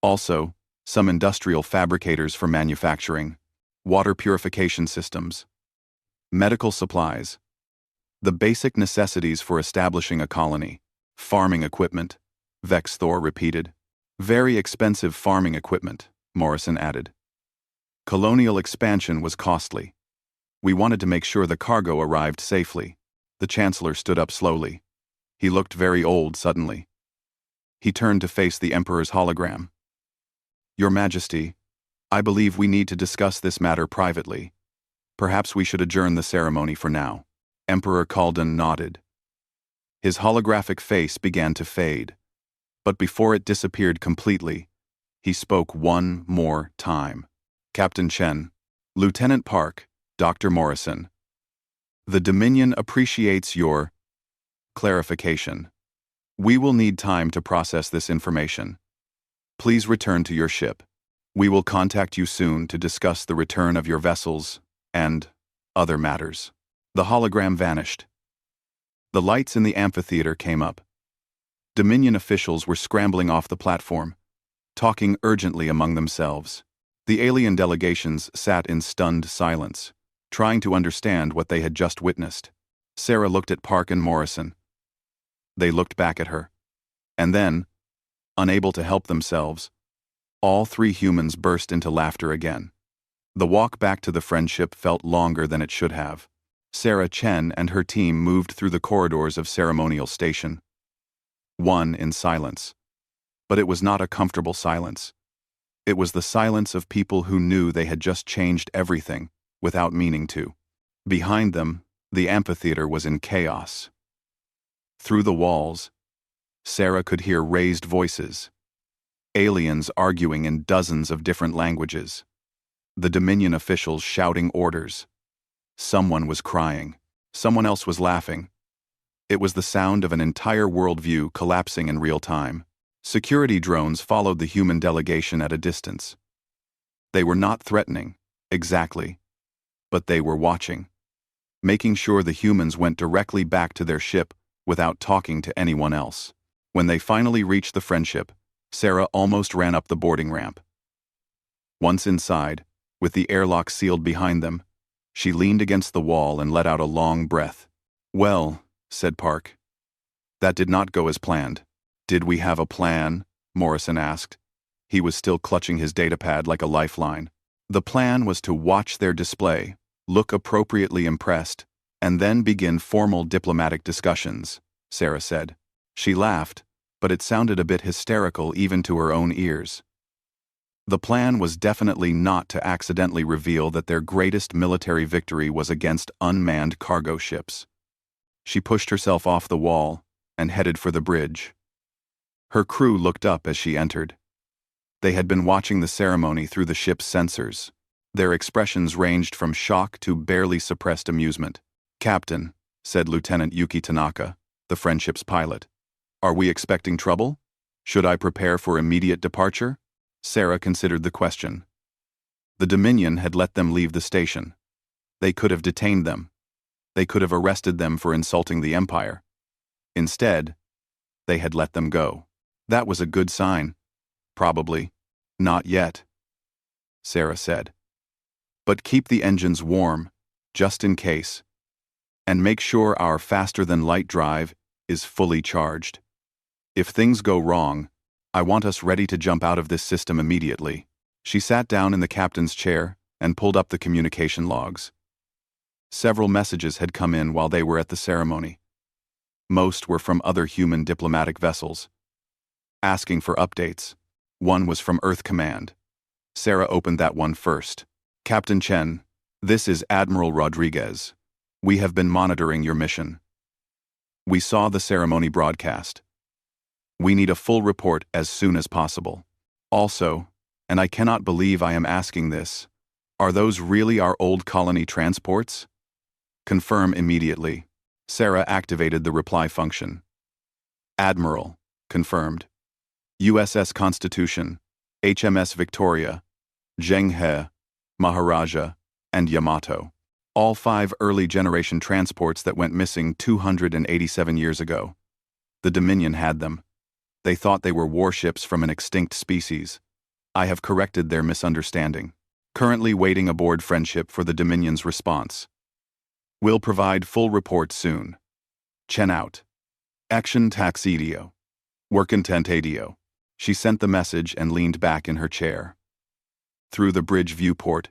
Also, some industrial fabricators for manufacturing, water purification systems, medical supplies, the basic necessities for establishing a colony, farming equipment, Vexthor repeated. Very expensive farming equipment, Morrison added. Colonial expansion was costly. We wanted to make sure the cargo arrived safely. The Chancellor stood up slowly. He looked very old suddenly. He turned to face the Emperor's hologram. Your Majesty, I believe we need to discuss this matter privately. Perhaps we should adjourn the ceremony for now. Emperor Kaldan nodded. His holographic face began to fade. But before it disappeared completely, he spoke one more time. Captain Chen, Lieutenant Park, Dr. Morrison. The Dominion appreciates your clarification. We will need time to process this information. Please return to your ship. We will contact you soon to discuss the return of your vessels and other matters. The hologram vanished. The lights in the amphitheater came up. Dominion officials were scrambling off the platform, talking urgently among themselves. The alien delegations sat in stunned silence, trying to understand what they had just witnessed. Sarah looked at Park and Morrison. They looked back at her. And then, unable to help themselves, all 3 humans burst into laughter again. The walk back to the friendship felt longer than it should have. Sarah Chen and her team moved through the corridors of Ceremonial Station. One in silence. But it was not a comfortable silence. It was the silence of people who knew they had just changed everything, without meaning to. Behind them, the amphitheater was in chaos. Through the walls, Sarah could hear raised voices. Aliens arguing in dozens of different languages. The Dominion officials shouting orders. Someone was crying. Someone else was laughing. It was the sound of an entire worldview collapsing in real time. Security drones followed the human delegation at a distance. They were not threatening, exactly, but they were watching, making sure the humans went directly back to their ship without talking to anyone else. When they finally reached the friendship, Sarah almost ran up the boarding ramp. Once inside, with the airlock sealed behind them, she leaned against the wall and let out a long breath. Well, said Park. That did not go as planned. Did we have a plan? Morrison asked. He was still clutching his datapad like a lifeline. The plan was to watch their display, look appropriately impressed, and then begin formal diplomatic discussions, Sarah said. She laughed, but it sounded a bit hysterical even to her own ears. The plan was definitely not to accidentally reveal that their greatest military victory was against unmanned cargo ships. She pushed herself off the wall and headed for the bridge. Her crew looked up as she entered. They had been watching the ceremony through the ship's sensors. Their expressions ranged from shock to barely suppressed amusement. Captain, said Lieutenant Yuki Tanaka, the friendship's pilot. Are we expecting trouble? Should I prepare for immediate departure? Sarah considered the question. The Dominion had let them leave the station. They could have detained them. They could have arrested them for insulting the Empire. Instead, they had let them go. That was a good sign. Probably. Not yet, Sarah said. But keep the engines warm, just in case, and make sure our faster-than-light drive is fully charged. If things go wrong, I want us ready to jump out of this system immediately. She sat down in the captain's chair and pulled up the communication logs. Several messages had come in while they were at the ceremony. Most were from other human diplomatic vessels, asking for updates. One was from Earth Command. Sarah opened that one first. Captain Chen, this is Admiral Rodriguez. We have been monitoring your mission. We saw the ceremony broadcast. We need a full report as soon as possible. Also, and I cannot believe I am asking this, are those really our old colony transports? Confirm immediately. Sarah activated the reply function. Admiral, confirmed. USS Constitution, HMS Victoria, Zheng He, Maharaja, and Yamato. All 5 early-generation transports that went missing 287 years ago. The Dominion had them. They thought they were warships from an extinct species. I have corrected their misunderstanding. Currently waiting aboard Friendship for the Dominion's response. Will provide full report soon. Chen out. Action taxidio. Workintentadio. She sent the message and leaned back in her chair. Through the bridge viewport,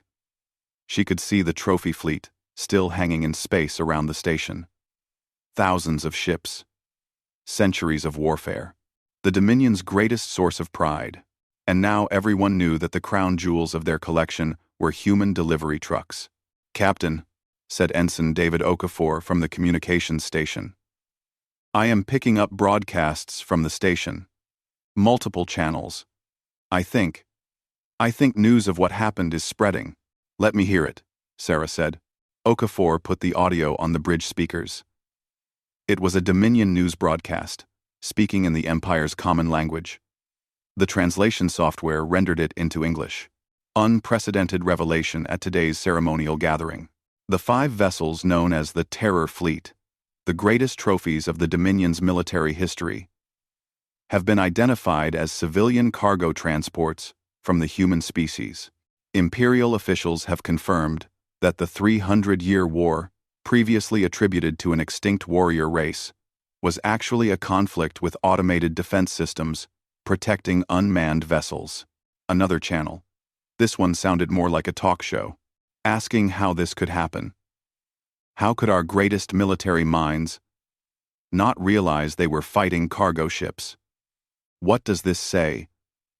she could see the trophy fleet still hanging in space around the station. Thousands of ships. Centuries of warfare. The Dominion's greatest source of pride. And now everyone knew that the crown jewels of their collection were human delivery trucks. Captain, said Ensign David Okafor from the communications station. I am picking up broadcasts from the station. Multiple channels. I think news of what happened is spreading. Let me hear it, Sarah said. Okafor put the audio on the bridge speakers. It was a Dominion news broadcast, speaking in the Empire's common language. The translation software rendered it into English. Unprecedented revelation at today's ceremonial gathering. The 5 vessels known as the Terror Fleet, the greatest trophies of the Dominion's military history, have been identified as civilian cargo transports from the human species. Imperial officials have confirmed that the 300-year war, previously attributed to an extinct warrior race, was actually a conflict with automated defense systems protecting unmanned vessels. Another channel. This one sounded more like a talk show, asking how this could happen. How could our greatest military minds not realize they were fighting cargo ships? What does this say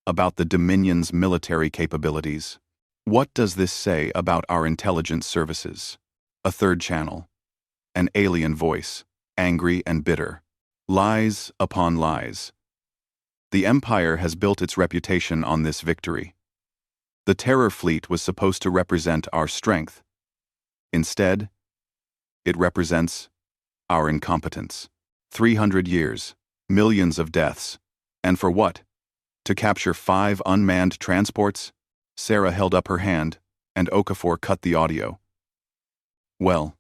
about the Dominion's military capabilities? What does this say about our intelligence services? A third channel. An alien voice, angry and bitter. Lies upon lies. The Empire has built its reputation on this victory. The Terror Fleet was supposed to represent our strength. Instead, it represents our incompetence. 300 years, millions of deaths. And for what? To capture 5 unmanned transports? Sarah held up her hand, and Okafor cut the audio. Well,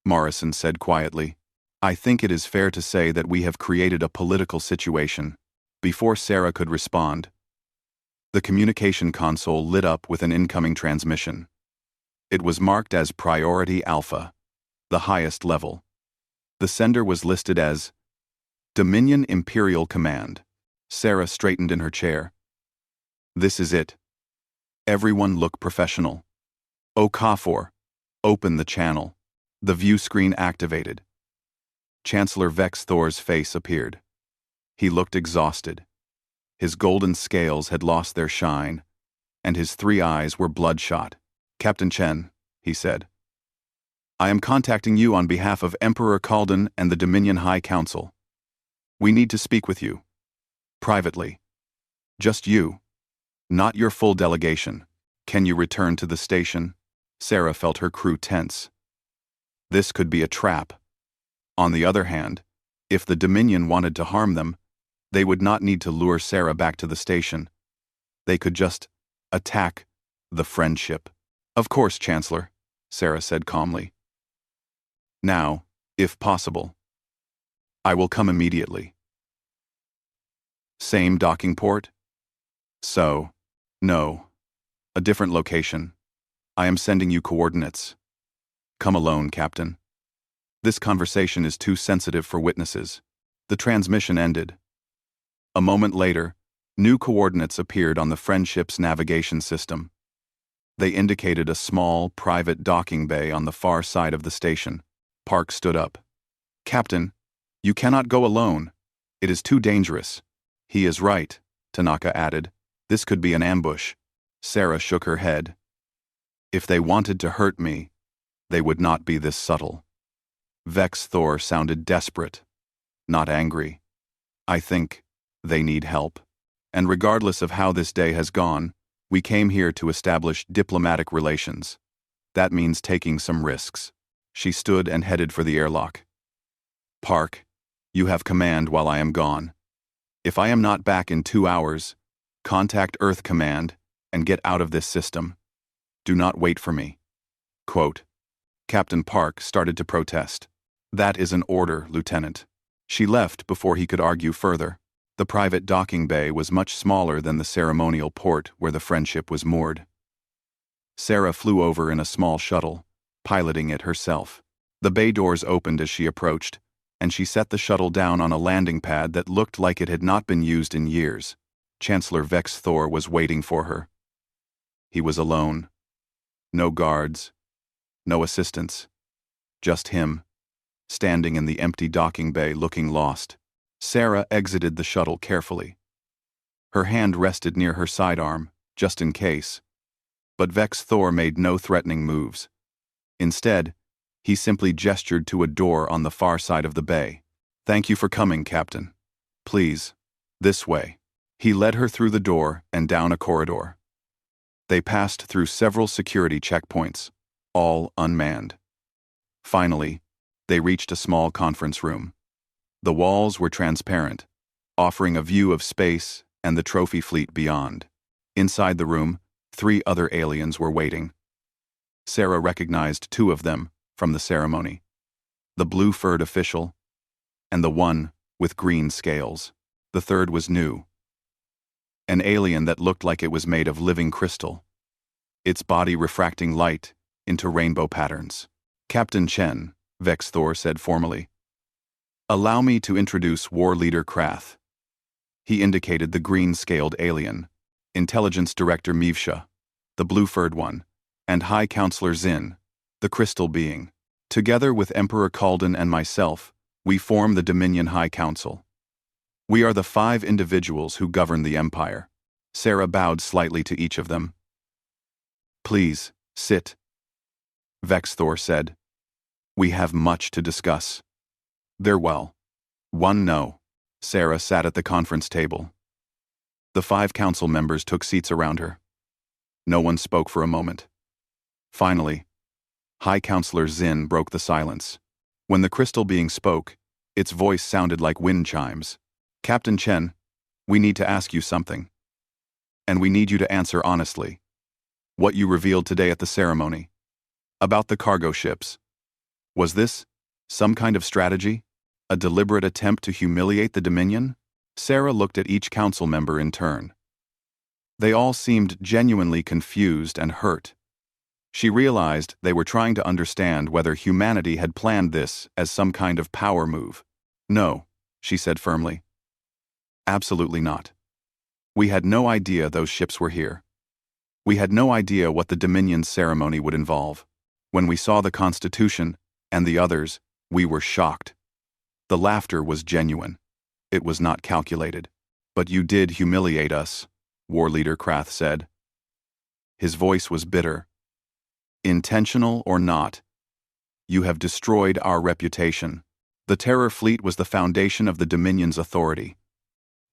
Morrison said quietly, I think it is fair to say that we have created a political situation. Before Sarah could respond, the communication console lit up with an incoming transmission. It was marked as Priority Alpha, the highest level. The sender was listed as Dominion Imperial Command. Sarah straightened in her chair. This is it. Everyone look professional. Okafor, open the channel. The view screen activated. Chancellor Vex Thor's face appeared. He looked exhausted. His golden scales had lost their shine, and his 3 eyes were bloodshot. Captain Chen, he said, I am contacting you on behalf of Emperor Kalden and the Dominion High Council. We need to speak with you. Privately. Just you. Not your full delegation. Can you return to the station? Sarah felt her crew tense. This could be a trap. On the other hand, if the Dominion wanted to harm them, they would not need to lure Sarah back to the station. They could just attack the Friendship. Of course, Chancellor, Sarah said calmly. Now, if possible. I will come immediately. Same docking port? So, No. A different location. I am sending you coordinates. Come alone, Captain. This conversation is too sensitive for witnesses. The transmission ended. A moment later, new coordinates appeared on the Friendship's navigation system. They indicated a small, private docking bay on the far side of the station. Park stood up. Captain, you cannot go alone. It is too dangerous. He is right, Tanaka added. This could be an ambush. Sarah shook her head. If they wanted to hurt me, they would not be this subtle. Vex Thor sounded desperate, not angry. I think they need help. And regardless of how this day has gone, we came here to establish diplomatic relations. That means taking some risks. She stood and headed for the airlock. Park, you have command while I am gone. If I am not back in 2 hours, contact Earth Command and get out of this system. Do not wait for me. Quote. Captain Park started to protest. That is an order, Lieutenant. She left before he could argue further. The private docking bay was much smaller than the ceremonial port where the Friendship was moored. Sarah flew over in a small shuttle, piloting it herself. The bay doors opened as she approached, and she set the shuttle down on a landing pad that looked like it had not been used in years. Chancellor Vex Thor was waiting for her. He was alone. No guards. No assistants. Just him, standing in the empty docking bay looking lost. Sarah exited the shuttle carefully. Her hand rested near her sidearm, just in case. But Vex Thor made no threatening moves. Instead, he simply gestured to a door on the far side of the bay. Thank you for coming, Captain. Please, this way. He led her through the door and down a corridor. They passed through several security checkpoints, all unmanned. Finally, they reached a small conference room. The walls were transparent, offering a view of space and the trophy fleet beyond. Inside the room, 3 other aliens were waiting. Sarah recognized 2 of them from the ceremony. The blue-furred official, and the one with green scales. The third was new. An alien that looked like it was made of living crystal, its body refracting light into rainbow patterns. Captain Chen, Vex Thor said formally. Allow me to introduce War Leader Krath. He indicated the green-scaled alien, Intelligence Director Mivsha, the blue-furred one, and High Counselor Zin, the crystal being. Together with Emperor Kalden and myself, we form the Dominion High Council. We are the 5 individuals who govern the Empire. Sarah bowed slightly to each of them. Please, sit. Vex Thor said. We have much to discuss. They're well. One no. Sarah sat at the conference table. The 5 council members took seats around her. No one spoke for a moment. Finally, High Counselor Zin broke the silence. When the crystal being spoke, its voice sounded like wind chimes. Captain Chen, we need to ask you something. And we need you to answer honestly. What you revealed today at the ceremony. About the cargo ships. Was this some kind of strategy? A deliberate attempt to humiliate the Dominion? Sarah looked at each council member in turn. They all seemed genuinely confused and hurt. She realized they were trying to understand whether humanity had planned this as some kind of power move. No, she said firmly. Absolutely not. We had no idea those ships were here. We had no idea what the Dominion's ceremony would involve. When we saw the Constitution and the others, we were shocked. The laughter was genuine. It was not calculated. But you did humiliate us, War Leader Krath said. His voice was bitter. Intentional or not, you have destroyed our reputation. The Terror Fleet was the foundation of the Dominion's authority.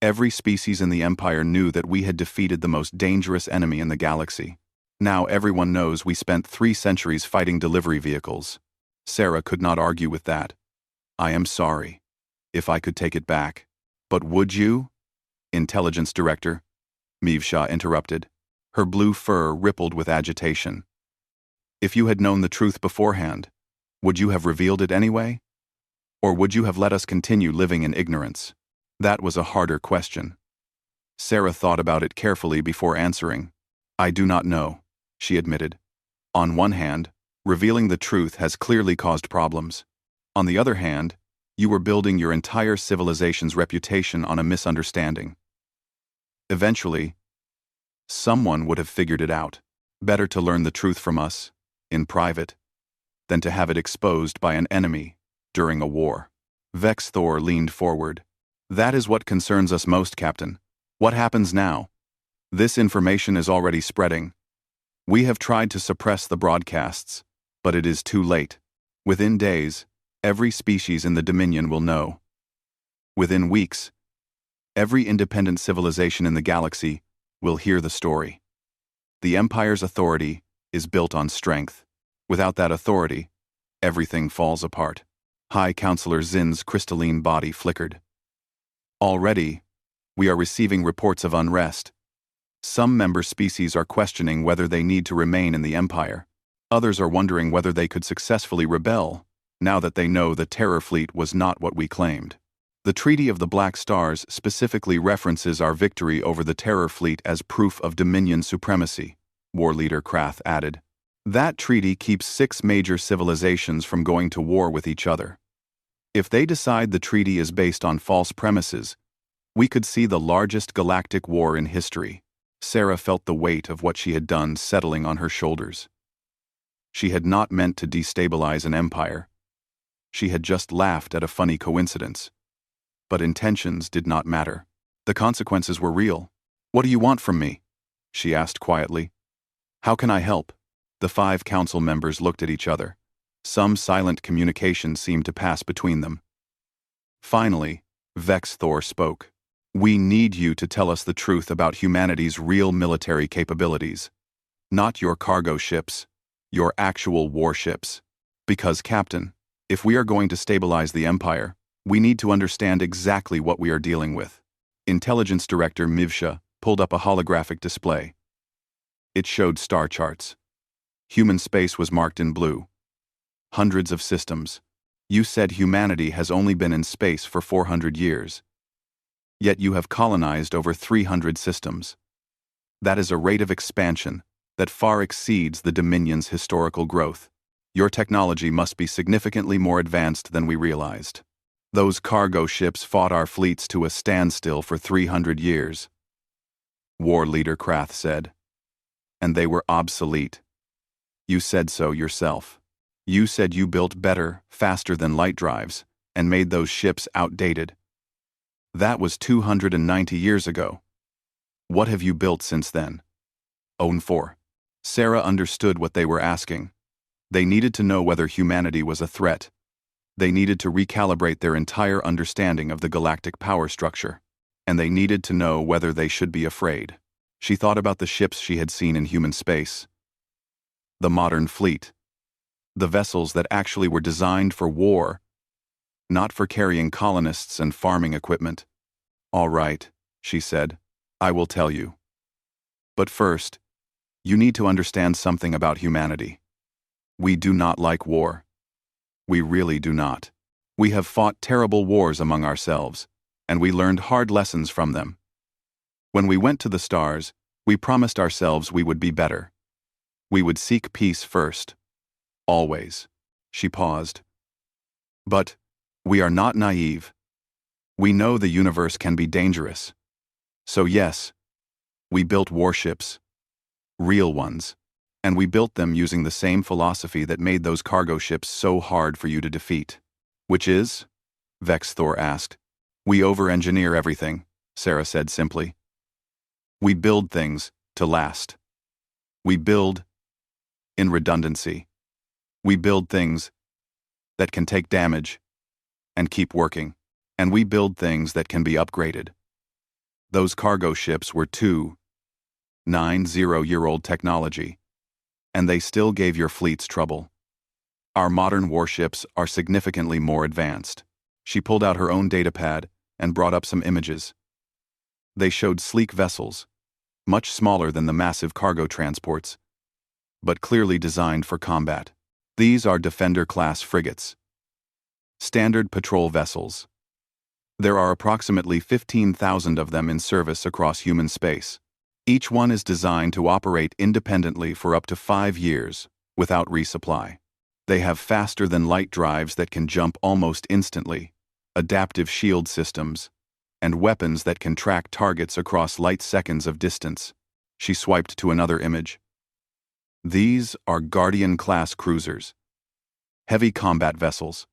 Every species in the Empire knew that we had defeated the most dangerous enemy in the galaxy. Now everyone knows we spent 3 centuries fighting delivery vehicles. Sarah could not argue with that. I am sorry. If I could take it back. But would you? Intelligence Director. Mivsha interrupted. Her blue fur rippled with agitation. If you had known the truth beforehand, would you have revealed it anyway? Or would you have let us continue living in ignorance? That was a harder question. Sarah thought about it carefully before answering. I do not know, she admitted. On one hand, revealing the truth has clearly caused problems. On the other hand, you were building your entire civilization's reputation on a misunderstanding. Eventually, someone would have figured it out. Better to learn the truth from us, in private, than to have it exposed by an enemy during a war. Vex Thor leaned forward. That is what concerns us most, Captain. What happens now? This information is already spreading. We have tried to suppress the broadcasts, but it is too late. Within days, every species in the Dominion will know. Within weeks, every independent civilization in the galaxy will hear the story. The Empire's authority is built on strength. Without that authority, everything falls apart. High Counselor Zin's crystalline body flickered. Already, we are receiving reports of unrest. Some member species are questioning whether they need to remain in the Empire. Others are wondering whether they could successfully rebel, now that they know the Terror Fleet was not what we claimed. The Treaty of the Black Stars specifically references our victory over the Terror Fleet as proof of Dominion supremacy, War Leader Krath added. That treaty keeps 6 major civilizations from going to war with each other. If they decide the treaty is based on false premises, we could see the largest galactic war in history. Sarah felt the weight of what she had done settling on her shoulders. She had not meant to destabilize an empire. She had just laughed at a funny coincidence. But intentions did not matter. The consequences were real. What do you want from me? She asked quietly. How can I help? The 5 council members looked at each other. Some silent communication seemed to pass between them. Finally, Vex Thor spoke. We need you to tell us the truth about humanity's real military capabilities. Not your cargo ships, your actual warships. Because, Captain, if we are going to stabilize the Empire, we need to understand exactly what we are dealing with. Intelligence Director Mivsha pulled up a holographic display. It showed star charts. Human space was marked in blue. Hundreds of systems. You said humanity has only been in space for 400 years. Yet you have colonized over 300 systems. That is a rate of expansion that far exceeds the Dominion's historical growth. Your technology must be significantly more advanced than we realized. Those cargo ships fought our fleets to a standstill for 300 years. War Leader Krath said. And they were obsolete. You said so yourself. You said you built better, faster than light drives, and made those ships outdated. That was 290 years ago. What have you built since then? Own 4. Sarah understood what they were asking. They needed to know whether humanity was a threat. They needed to recalibrate their entire understanding of the galactic power structure. And they needed to know whether they should be afraid. She thought about the ships she had seen in human space. The modern fleet. The vessels that actually were designed for war, not for carrying colonists and farming equipment. All right, she said. I will tell you. But first, you need to understand something about humanity. We do not like war. We really do not. We have fought terrible wars among ourselves, and we learned hard lessons from them. When we went to the stars, we promised ourselves we would be better. We would seek peace first. Always. She paused. But we are not naive. We know the universe can be dangerous. So yes, we built warships. Real ones. And we built them using the same philosophy that made those cargo ships so hard for you to defeat. Which is? Vex Thor asked. We over-engineer everything, Sarah said simply. We build things to last. We build in redundancy. We build things that can take damage and keep working. And we build things that can be upgraded. Those cargo ships were 290-year-old technology, and they still gave your fleets trouble. Our modern warships are significantly more advanced. She pulled out her own datapad and brought up some images. They showed sleek vessels, much smaller than the massive cargo transports, but clearly designed for combat. These are Defender-class frigates. Standard patrol vessels. There are approximately 15,000 of them in service across human space. Each one is designed to operate independently for up to 5 years, without resupply. They have faster-than-light drives that can jump almost instantly, adaptive shield systems, and weapons that can track targets across light seconds of distance. She swiped to another image. These are Guardian-class cruisers, heavy combat vessels.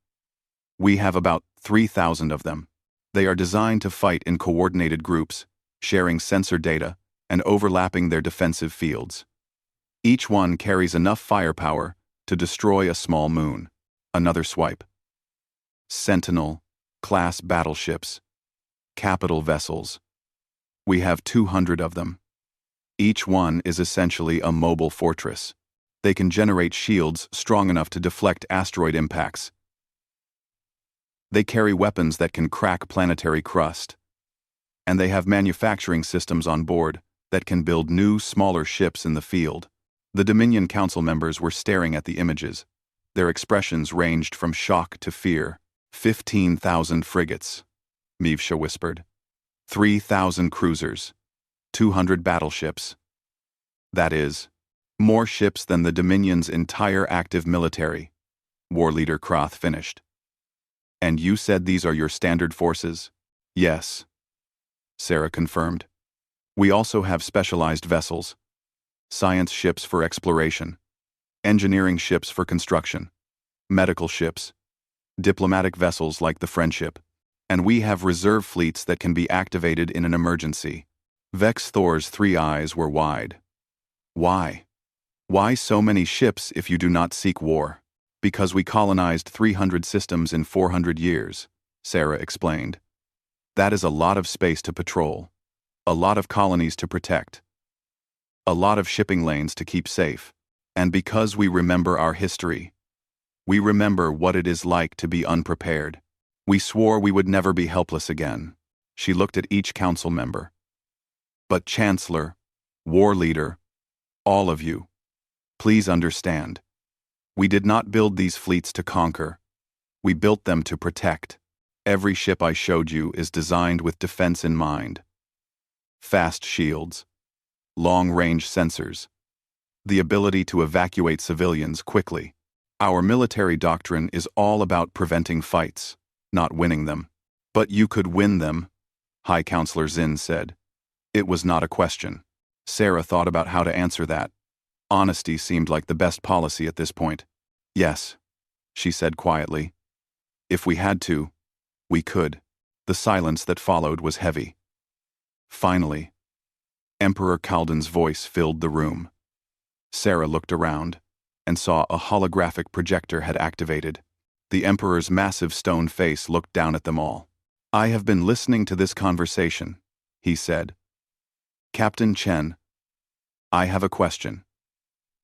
We have about 3,000 of them. They are designed to fight in coordinated groups, sharing sensor data and overlapping their defensive fields. Each one carries enough firepower to destroy a small moon. Another swipe. Sentinel-class battleships, capital vessels. We have 200 of them. Each one is essentially a mobile fortress. They can generate shields strong enough to deflect asteroid impacts. They carry weapons that can crack planetary crust. And they have manufacturing systems on board that can build new, smaller ships in the field. The Dominion Council members were staring at the images. Their expressions ranged from shock to fear. 15,000 frigates, Mivsha whispered. 3,000 cruisers. 200 battleships. That is, more ships than the Dominion's entire active military, War Leader Kroth finished. And you said these are your standard forces? Yes, Sarah confirmed. We also have specialized vessels, science ships for exploration, engineering ships for construction, medical ships, diplomatic vessels like the Friendship, and we have reserve fleets that can be activated in an emergency. Vex Thor's 3 eyes were wide. Why? Why so many ships if you do not seek war? Because we colonized 300 systems in 400 years, Sarah explained. That is a lot of space to patrol, a lot of colonies to protect, a lot of shipping lanes to keep safe, and because we remember our history. We remember what it is like to be unprepared. We swore we would never be helpless again. She looked at each council member. But Chancellor, War Leader, all of you, please understand. We did not build these fleets to conquer. We built them to protect. Every ship I showed you is designed with defense in mind. Fast shields, long-range sensors, the ability to evacuate civilians quickly. Our military doctrine is all about preventing fights, not winning them. But you could win them, High Counselor Zinn said. It was not a question. Sarah thought about how to answer that. Honesty seemed like the best policy at this point. Yes, she said quietly. If we had to, we could. The silence that followed was heavy. Finally, Emperor Kaldan's voice filled the room. Sarah looked around and saw a holographic projector had activated. The Emperor's massive stone face looked down at them all. I have been listening to this conversation, he said. Captain Chen, I have a question.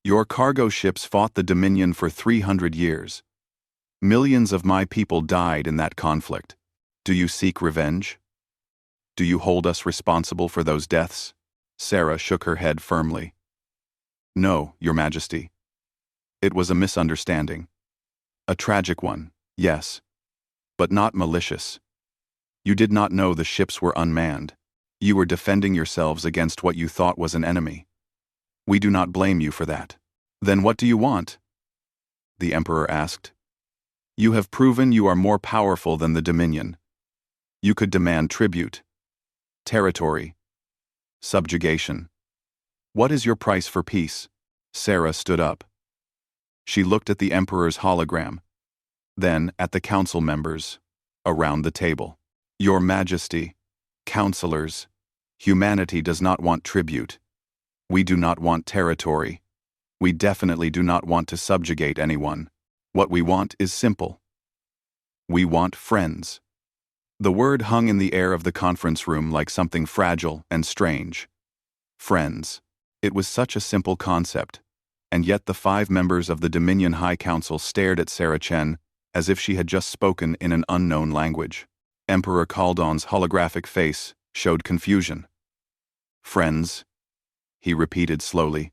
Your cargo ships fought the Dominion for 300 years. Millions of my people died in that conflict. Do you seek revenge? Do you hold us responsible for those deaths? Sarah shook her head firmly. No, Your Majesty. It was a misunderstanding. A tragic one, yes, but not malicious. You did not know the ships were unmanned. You were defending yourselves against what you thought was an enemy. We do not blame you for that. Then what do you want? The Emperor asked. You have proven you are more powerful than the Dominion. You could demand tribute, territory, subjugation. What is your price for peace? Sarah stood up. She looked at the Emperor's hologram, then at the council members around the table. Your Majesty, counselors, humanity does not want tribute. We do not want territory. We definitely do not want to subjugate anyone. What we want is simple. We want friends. The word hung in the air of the conference room like something fragile and strange. Friends. It was such a simple concept, and yet the 5 members of the Dominion High Council stared at Sarah Chen as if she had just spoken in an unknown language. Emperor Kaldan's holographic face showed confusion. Friends, he repeated slowly.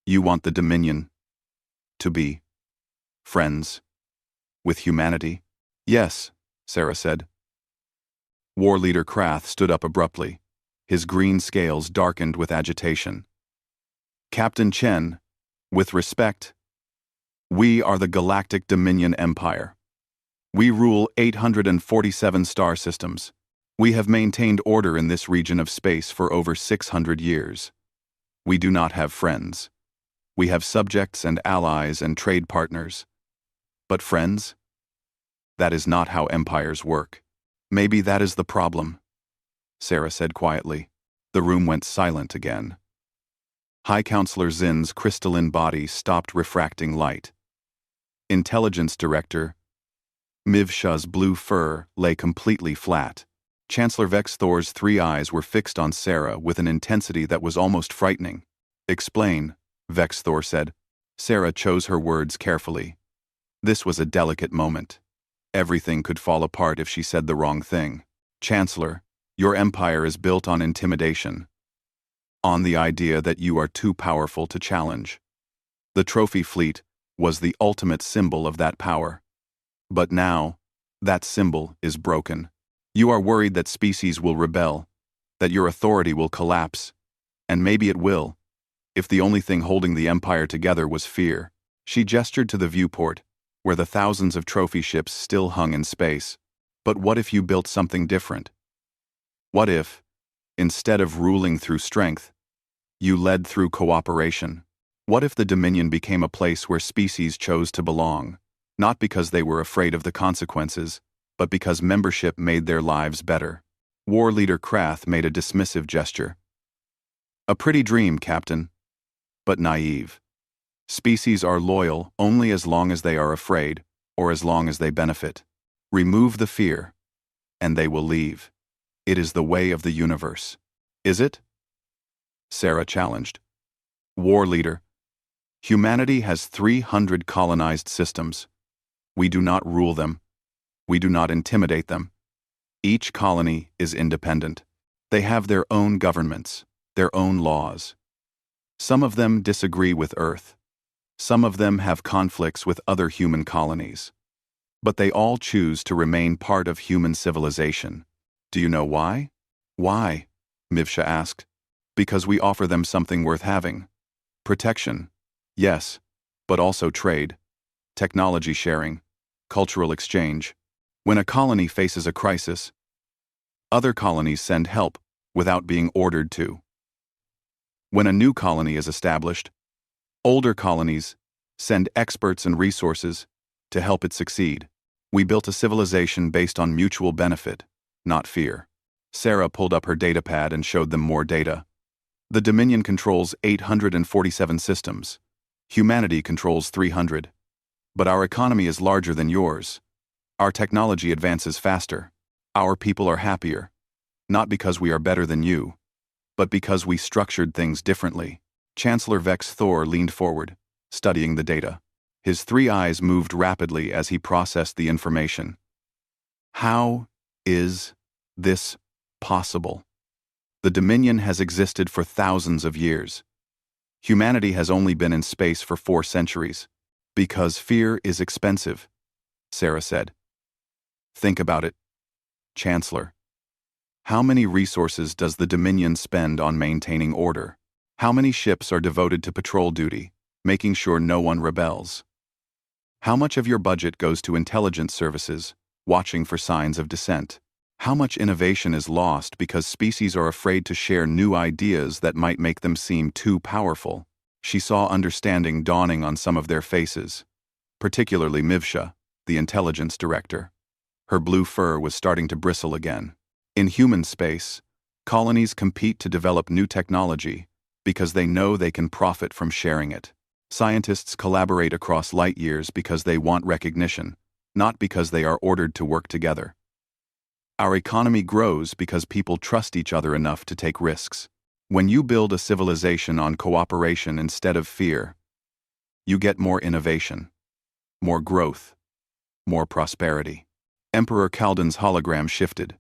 You want the Dominion to be friends with humanity? Yes, Sarah said. War Leader Krath stood up abruptly, His green scales darkened with agitation. Captain Chen, with respect, we are the Galactic Dominion Empire. We rule 847 star systems. We have maintained order in this region of space for over 600 years. We do not have friends. We have subjects and allies and trade partners. But friends? That is not how empires work. Maybe that is the problem, Sarah said quietly. The room went silent again. High Counselor Zin's crystalline body stopped refracting light. Intelligence Director Mivsha's blue fur lay completely flat. Chancellor Vex Thor's 3 eyes were fixed on Sarah with an intensity that was almost frightening. Explain, Vex Thor said. Sarah chose her words carefully. This was a delicate moment. Everything could fall apart if she said the wrong thing. Chancellor, your empire is built on intimidation. On the idea that you are too powerful to challenge. The trophy fleet was the ultimate symbol of that power. But now, that symbol is broken. You are worried that species will rebel, that your authority will collapse, and maybe it will, if the only thing holding the empire together was fear. She gestured to the viewport, where the thousands of trophy ships still hung in space. But what if you built something different? What if, instead of ruling through strength, you led through cooperation? What if the Dominion became a place where species chose to belong, not because they were afraid of the consequences, but because membership made their lives better? War Leader Krath made a dismissive gesture. A pretty dream, Captain, but naive. Species are loyal only as long as they are afraid, or as long as they benefit. Remove the fear, and they will leave. It is the way of the universe. Is it? Sarah challenged. War Leader, humanity has 300 colonized systems. We do not rule them. We do not intimidate them. Each colony is independent. They have their own governments, their own laws. Some of them disagree with Earth. Some of them have conflicts with other human colonies. But they all choose to remain part of human civilization. Do you know why? Why? Mivsha asked. Because we offer them something worth having. Protection. Yes, but also trade, technology sharing, cultural exchange. When a colony faces a crisis, other colonies send help without being ordered to. When a new colony is established, older colonies send experts and resources to help it succeed. We built a civilization based on mutual benefit, not fear. Sarah pulled up her datapad and showed them more data. The Dominion controls 847 systems. Humanity controls 300. But our economy is larger than yours. Our technology advances faster. Our people are happier. Not because we are better than you, but because we structured things differently. Chancellor Vex Thor leaned forward, studying the data. His 3 eyes moved rapidly as he processed the information. How is this possible? The Dominion has existed for thousands of years. Humanity has only been in space for 4 centuries. Because fear is expensive, Sarah said. Think about it, Chancellor. How many resources does the Dominion spend on maintaining order? How many ships are devoted to patrol duty, making sure no one rebels? How much of your budget goes to intelligence services, watching for signs of dissent? How much innovation is lost because species are afraid to share new ideas that might make them seem too powerful? She saw understanding dawning on some of their faces, particularly Mivsha, the intelligence director. Her blue fur was starting to bristle again. In human space, colonies compete to develop new technology because they know they can profit from sharing it. Scientists collaborate across light years because they want recognition, not because they are ordered to work together. Our economy grows because people trust each other enough to take risks. When you build a civilization on cooperation instead of fear, you get more innovation, more growth, more prosperity. Emperor Kaldan's hologram shifted.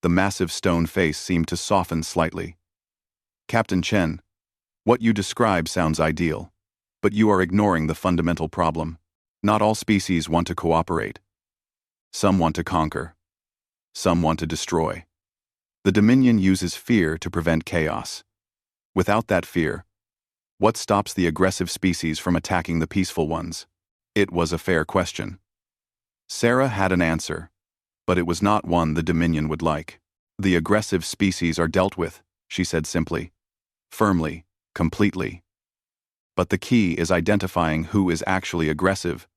The massive stone face seemed to soften slightly. Captain Chen, what you describe sounds ideal, but you are ignoring the fundamental problem. Not all species want to cooperate. Some want to conquer. Some want to destroy. The Dominion uses fear to prevent chaos. Without that fear, what stops the aggressive species from attacking the peaceful ones? It was a fair question. Sarah had an answer, but it was not one the Dominion would like. The aggressive species are dealt with, she said simply, firmly, completely. But the key is identifying who is actually aggressive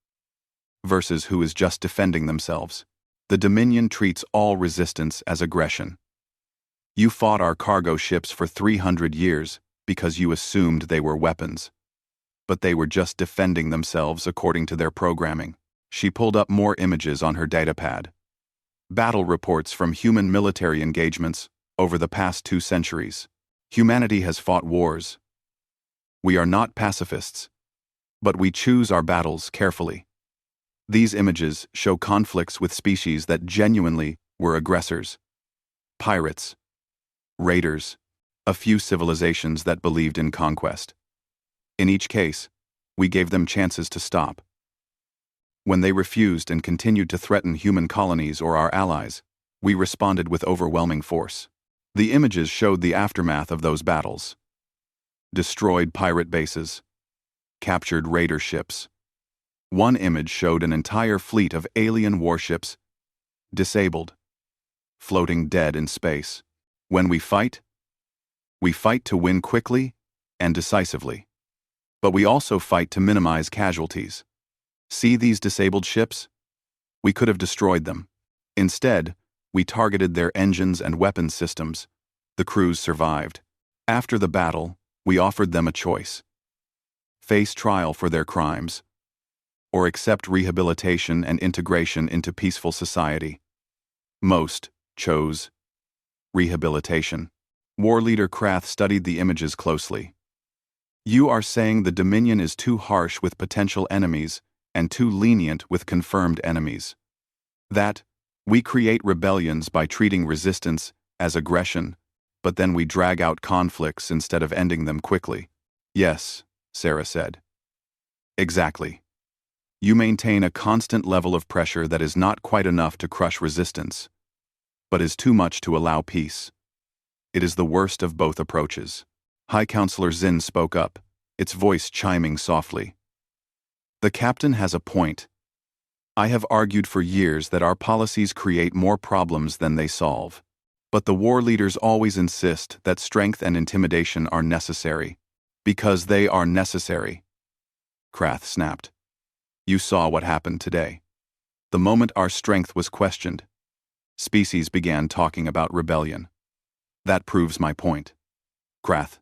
versus who is just defending themselves. The Dominion treats all resistance as aggression. You fought our cargo ships for 300 years because you assumed they were weapons. But they were just defending themselves according to their programming. She pulled up more images on her datapad. Battle reports from human military engagements over the past 2 centuries. Humanity has fought wars. We are not pacifists, but we choose our battles carefully. These images show conflicts with species that genuinely were aggressors. Pirates, raiders, a few civilizations that believed in conquest. In each case, we gave them chances to stop. When they refused and continued to threaten human colonies or our allies, we responded with overwhelming force. The images showed the aftermath of those battles. Destroyed pirate bases, captured raider ships. One image showed an entire fleet of alien warships, disabled, floating dead in space. When we fight to win quickly and decisively. But we also fight to minimize casualties. See these disabled ships? We could have destroyed them. Instead, we targeted their engines and weapons systems. The crews survived. After the battle, we offered them a choice. Face trial for their crimes, or accept rehabilitation and integration into peaceful society. Most chose rehabilitation. War leader Krath studied the images closely. You are saying the Dominion is too harsh with potential enemies and too lenient with confirmed enemies. That we create rebellions by treating resistance as aggression, but then we drag out conflicts instead of ending them quickly. Yes, Sarah said. Exactly. You maintain a constant level of pressure that is not quite enough to crush resistance, but is too much to allow peace. It is the worst of both approaches. High Counselor Zin spoke up, its voice chiming softly. The captain has a point. I have argued for years that our policies create more problems than they solve. But the war leaders always insist that strength and intimidation are necessary. Because they are necessary. Krath snapped. You saw what happened today. The moment our strength was questioned, species began talking about rebellion. That proves my point. Krath.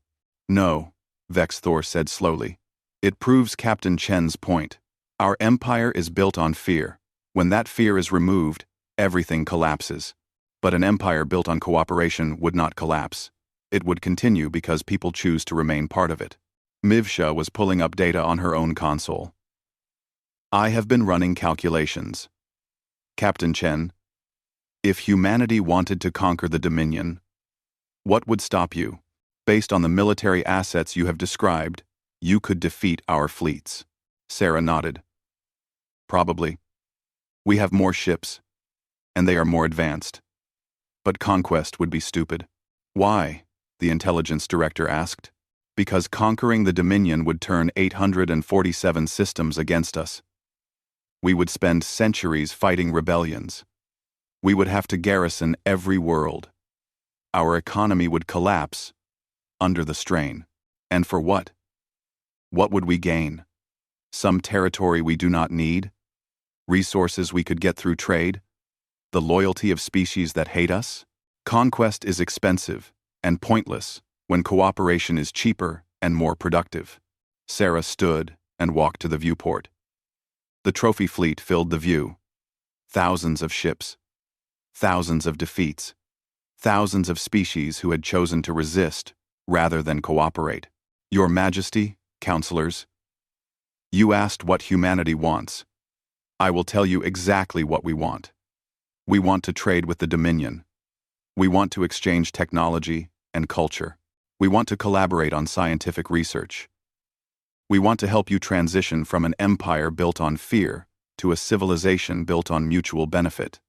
No, Vex Thor said slowly. It proves Captain Chen's point. Our empire is built on fear. When that fear is removed, everything collapses. But an empire built on cooperation would not collapse. It would continue because people choose to remain part of it. Mivsha was pulling up data on her own console. I have been running calculations. Captain Chen, if humanity wanted to conquer the Dominion, what would stop you? Based on the military assets you have described, you could defeat our fleets. Sarah nodded. Probably. We have more ships, and they are more advanced. But conquest would be stupid. Why? The intelligence director asked. Because conquering the Dominion would turn 847 systems against us. We would spend centuries fighting rebellions. We would have to garrison every world. Our economy would collapse under the strain. And for what? What would we gain? Some territory we do not need? Resources we could get through trade? The loyalty of species that hate us? Conquest is expensive and pointless when cooperation is cheaper and more productive. Sarah stood and walked to the viewport. The trophy fleet filled the view. Thousands of ships. Thousands of defeats. Thousands of species who had chosen to resist rather than cooperate. Your Majesty, counselors, you asked what humanity wants. I will tell you exactly what we want. We want to trade with the Dominion. We want to exchange technology and culture. We want to collaborate on scientific research. We want to help you transition from an empire built on fear to a civilization built on mutual benefit.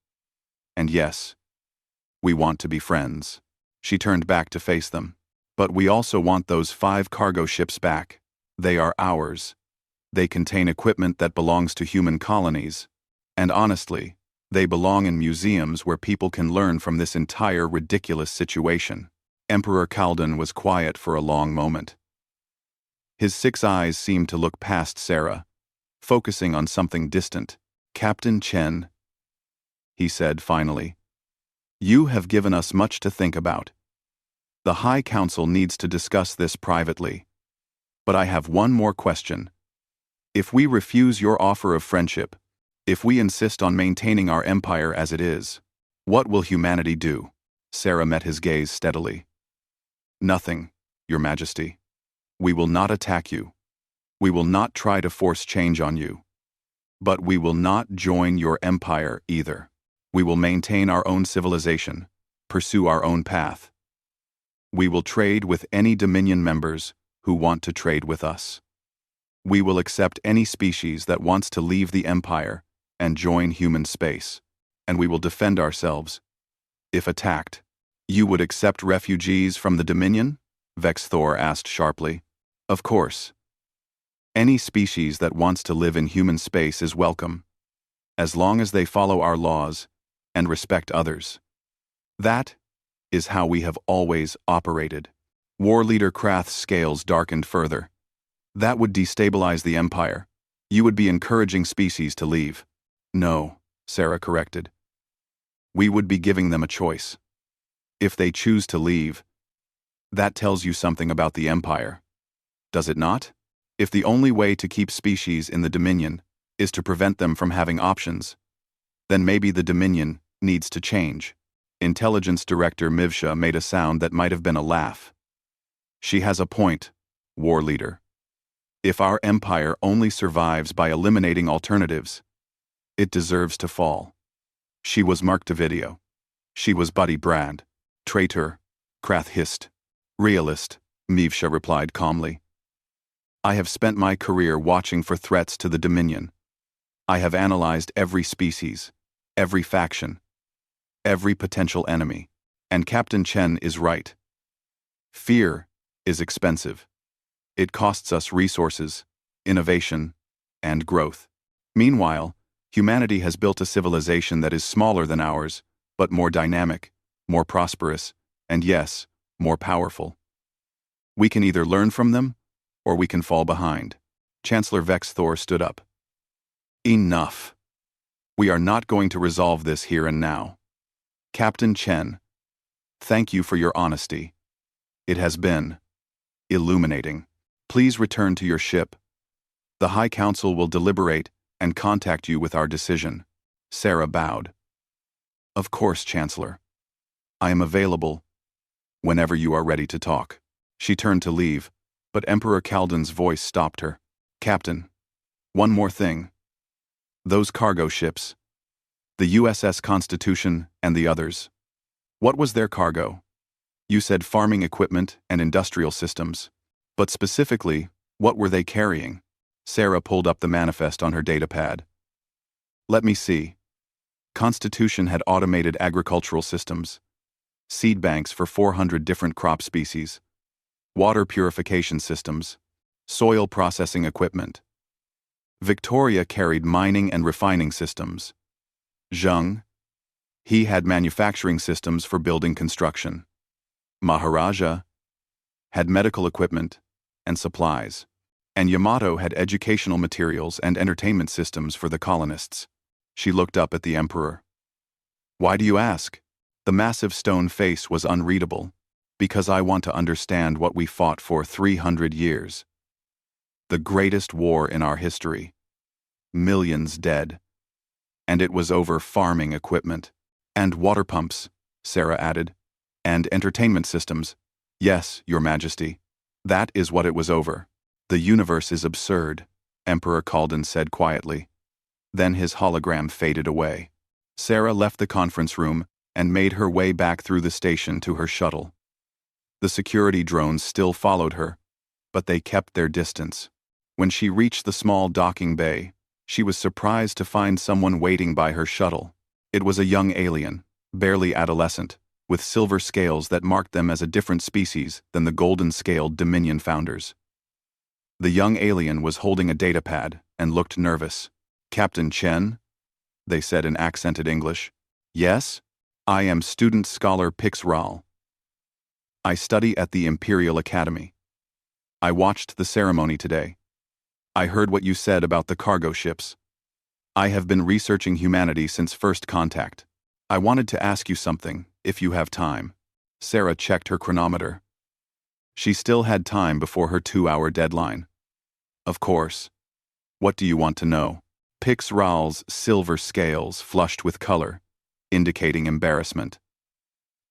And yes, we want to be friends. She turned back to face them. But we also want those 5 cargo ships back. They are ours. They contain equipment that belongs to human colonies. And honestly, they belong in museums where people can learn from this entire ridiculous situation. Emperor Kaldan was quiet for a long moment. His 6 eyes seemed to look past Sarah, focusing on something distant. Captain Chen, he said finally, you have given us much to think about. The High Council needs to discuss this privately. But I have one more question. If we refuse your offer of friendship, if we insist on maintaining our empire as it is, what will humanity do? Sarah met his gaze steadily. Nothing, Your Majesty. We will not attack you. We will not try to force change on you. But we will not join your empire either. We will maintain our own civilization, pursue our own path. We will trade with any Dominion members who want to trade with us. We will accept any species that wants to leave the empire and join human space, and we will defend ourselves. If attacked, you would accept refugees from the Dominion? Vexthor asked sharply. Of course. Any species that wants to live in human space is welcome, as long as they follow our laws and respect others. That is how we have always operated. War Leader Krath's scales darkened further. That would destabilize the empire. You would be encouraging species to leave. No, Sarah corrected. We would be giving them a choice. If they choose to leave, that tells you something about the empire. Does it not? If the only way to keep species in the Dominion is to prevent them from having options, then maybe the Dominion needs to change. Intelligence Director Mivsha made a sound that might have been a laugh. She has a point, War Leader. If our empire only survives by eliminating alternatives, it deserves to fall. She was Mark Davidio. She was Buddy Brand. Traitor, Krath hissed. Realist, Mivsha replied calmly. I have spent my career watching for threats to the Dominion. I have analyzed every species, every faction, every potential enemy, and Captain Chen is right. Fear is expensive. It costs us resources, innovation, and growth. Meanwhile, humanity has built a civilization that is smaller than ours, but more dynamic, more prosperous, and yes, more powerful. We can either learn from them, or we can fall behind. Chancellor Vexthor stood up. Enough. We are not going to resolve this here and now. Captain Chen, thank you for your honesty. It has been illuminating. Please return to your ship. The High Council will deliberate and contact you with our decision. Sarah bowed. Of course, Chancellor. I am available whenever you are ready to talk. She turned to leave, but Emperor Kaldan's voice stopped her. Captain, one more thing. Those cargo ships, the USS Constitution and the others, what was their cargo? You said farming equipment and industrial systems, but specifically, what were they carrying? Sarah pulled up the manifest on her datapad. Let me see. Constitution had automated agricultural systems, seed banks for 400 different crop species, water purification systems, soil processing equipment. Victoria carried mining and refining systems. Zheng, he had manufacturing systems for building construction. Maharaja had medical equipment and supplies, and Yamato had educational materials and entertainment systems for the colonists. She looked up at the Emperor. Why do you ask? The massive stone face was unreadable. Because I want to understand what we fought for 300 years. The greatest war in our history. Millions dead. And it was over farming equipment. And water pumps, Sarah added. And entertainment systems. Yes, Your Majesty. That is what it was over. The universe is absurd, Emperor Kaldan said quietly. Then his hologram faded away. Sarah left the conference room and made her way back through the station to her shuttle. The security drones still followed her, but they kept their distance. When she reached the small docking bay, she was surprised to find someone waiting by her shuttle. It was a young alien, barely adolescent, with silver scales that marked them as a different species than the golden-scaled Dominion founders. The young alien was holding a datapad and looked nervous. "Captain Chen?" they said in accented English. "Yes? I am student scholar Pix Ral. I study at the Imperial Academy. I watched the ceremony today. I heard what you said about the cargo ships. I have been researching humanity since first contact. I wanted to ask you something, if you have time." Sarah checked her chronometer. She still had time before her 2-hour deadline. "Of course. What do you want to know?" Pix Ral's silver scales flushed with color, indicating embarrassment.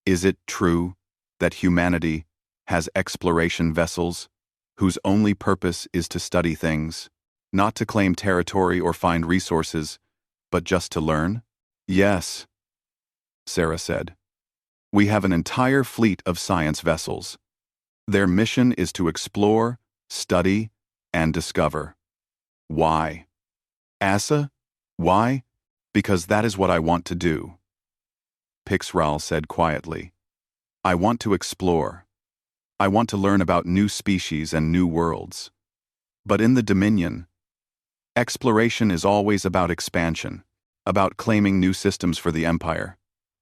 "Is it true that humanity has exploration vessels whose only purpose is to study things, not to claim territory or find resources, but just to learn?" "Yes," Sarah said. "We have an entire fleet of science vessels. Their mission is to explore, study, and discover." "Why?" "Asa? Why? Because that is what I want to do." Pix Ral said quietly. "I want to explore. I want to learn about new species and new worlds. But in the Dominion, exploration is always about expansion, about claiming new systems for the Empire.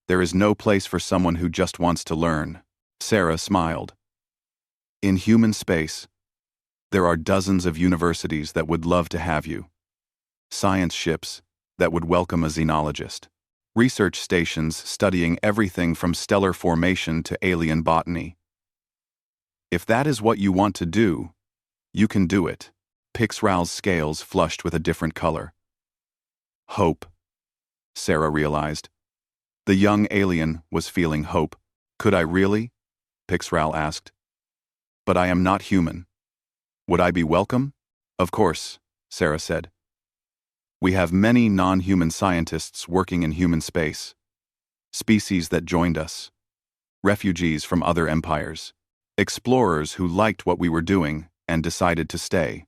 There is no place for someone who just wants to learn." Sarah smiled. "In human space, there are dozens of universities that would love to have you. Science ships that would welcome a xenologist. Research stations studying everything from stellar formation to alien botany. If that is what you want to do, you can do it." Pix Ral's scales flushed with a different color. Hope, Sarah realized. The young alien was feeling hope. "Could I really?" Pix Ral asked. "But I am not human. Would I be welcome?" "Of course," Sarah said. "We have many non-human scientists working in human space. Species that joined us. Refugees from other empires. Explorers who liked what we were doing and decided to stay.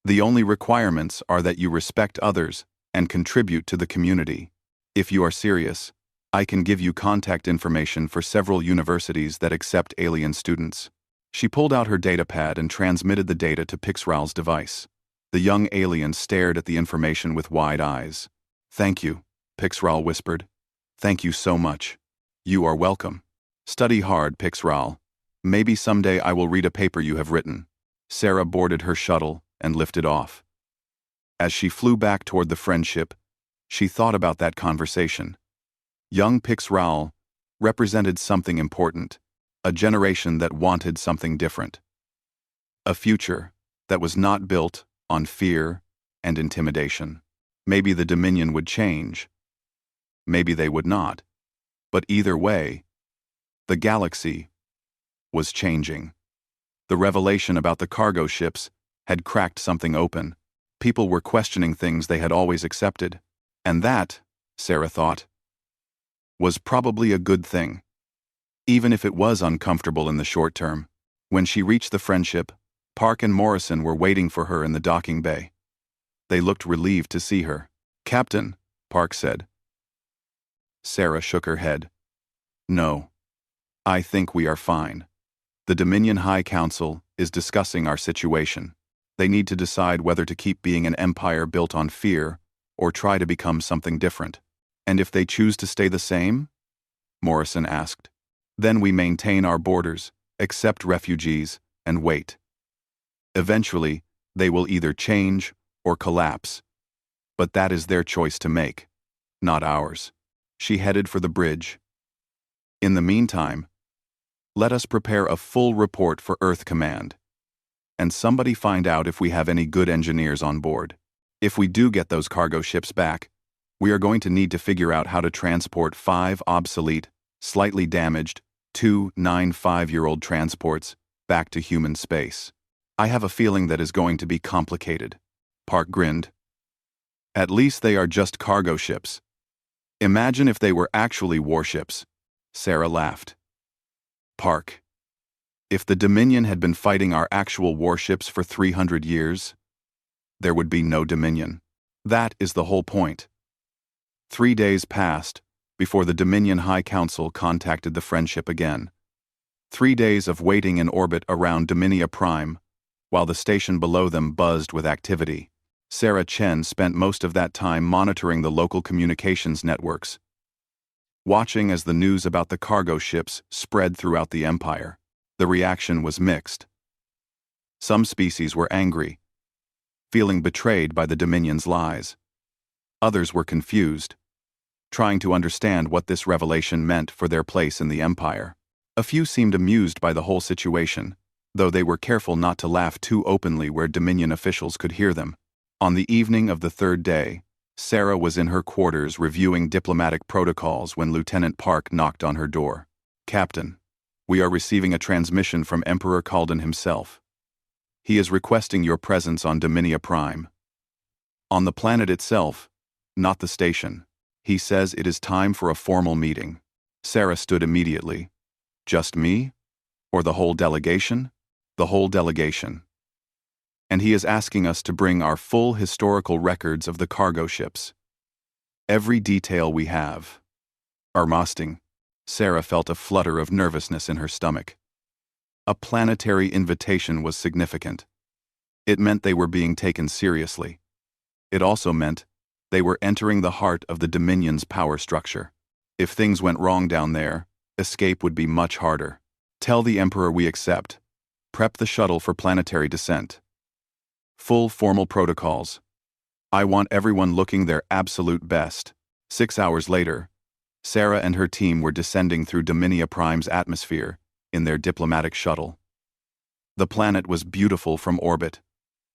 The only requirements are that you respect others and contribute to the community. If you are serious, I can give you contact information for several universities that accept alien students." She pulled out her datapad and transmitted the data to Pix Ral's device. The young alien stared at the information with wide eyes. "Thank you," Pix Ral whispered. "Thank you so much." "You are welcome. Study hard, Pix Ral. Maybe someday I will read a paper you have written." Sarah boarded her shuttle and lifted off. As she flew back toward the friendship, she thought about that conversation. Young Pix Ral represented something important, a generation that wanted something different. A future that was not built on fear and intimidation. Maybe the Dominion would change. Maybe they would not. But either way, the galaxy was changing. The revelation about the cargo ships had cracked something open. People were questioning things they had always accepted. And that, Sarah thought, was probably a good thing. Even if it was uncomfortable in the short term. When she reached the friendship, Park and Morrison were waiting for her in the docking bay. They looked relieved to see her. "Captain," Park said. Sarah shook her head. "No. I think we are fine. The Dominion High Council is discussing our situation. They need to decide whether to keep being an empire built on fear or try to become something different." "And if they choose to stay the same?" Morrison asked. "Then we maintain our borders, accept refugees, and wait. Eventually, they will either change or collapse. But that is their choice to make, not ours." She headed for the bridge. "In the meantime, let us prepare a full report for Earth Command. And somebody find out if we have any good engineers on board. If we do get those cargo ships back, we are going to need to figure out how to transport 5 obsolete, slightly damaged, 2 9-5-year-old transports back to human space. I have a feeling that is going to be complicated." Park grinned. "At least they are just cargo ships. Imagine if they were actually warships." Sarah laughed. "Park, if the Dominion had been fighting our actual warships for 300 years, there would be no Dominion. That is the whole point." 3 days passed before the Dominion High Council contacted the Friendship again. 3 days of waiting in orbit around Dominia Prime, while the station below them buzzed with activity. Sarah Chen spent most of that time monitoring the local communications networks, watching as the news about the cargo ships spread throughout the Empire. The reaction was mixed. Some species were angry, feeling betrayed by the Dominion's lies. Others were confused, trying to understand what this revelation meant for their place in the Empire. A few seemed amused by the whole situation, though they were careful not to laugh too openly where Dominion officials could hear them. On the evening of the third day, Sarah was in her quarters reviewing diplomatic protocols when Lieutenant Park knocked on her door. "Captain, we are receiving a transmission from Emperor Calden himself. He is requesting your presence on Dominia Prime. On the planet itself, not the station. He says it is time for a formal meeting." Sarah stood immediately. "Just me? Or the whole delegation?" "The whole delegation. And he is asking us to bring our full historical records of the cargo ships. Every detail we have." Armasting. Sarah felt a flutter of nervousness in her stomach. A planetary invitation was significant. It meant they were being taken seriously. It also meant they were entering the heart of the Dominion's power structure. If things went wrong down there, escape would be much harder. "Tell the Emperor we accept. Prep the shuttle for planetary descent. Full formal protocols. I want everyone looking their absolute best." 6 hours later, Sarah and her team were descending through Dominia Prime's atmosphere in their diplomatic shuttle. The planet was beautiful from orbit,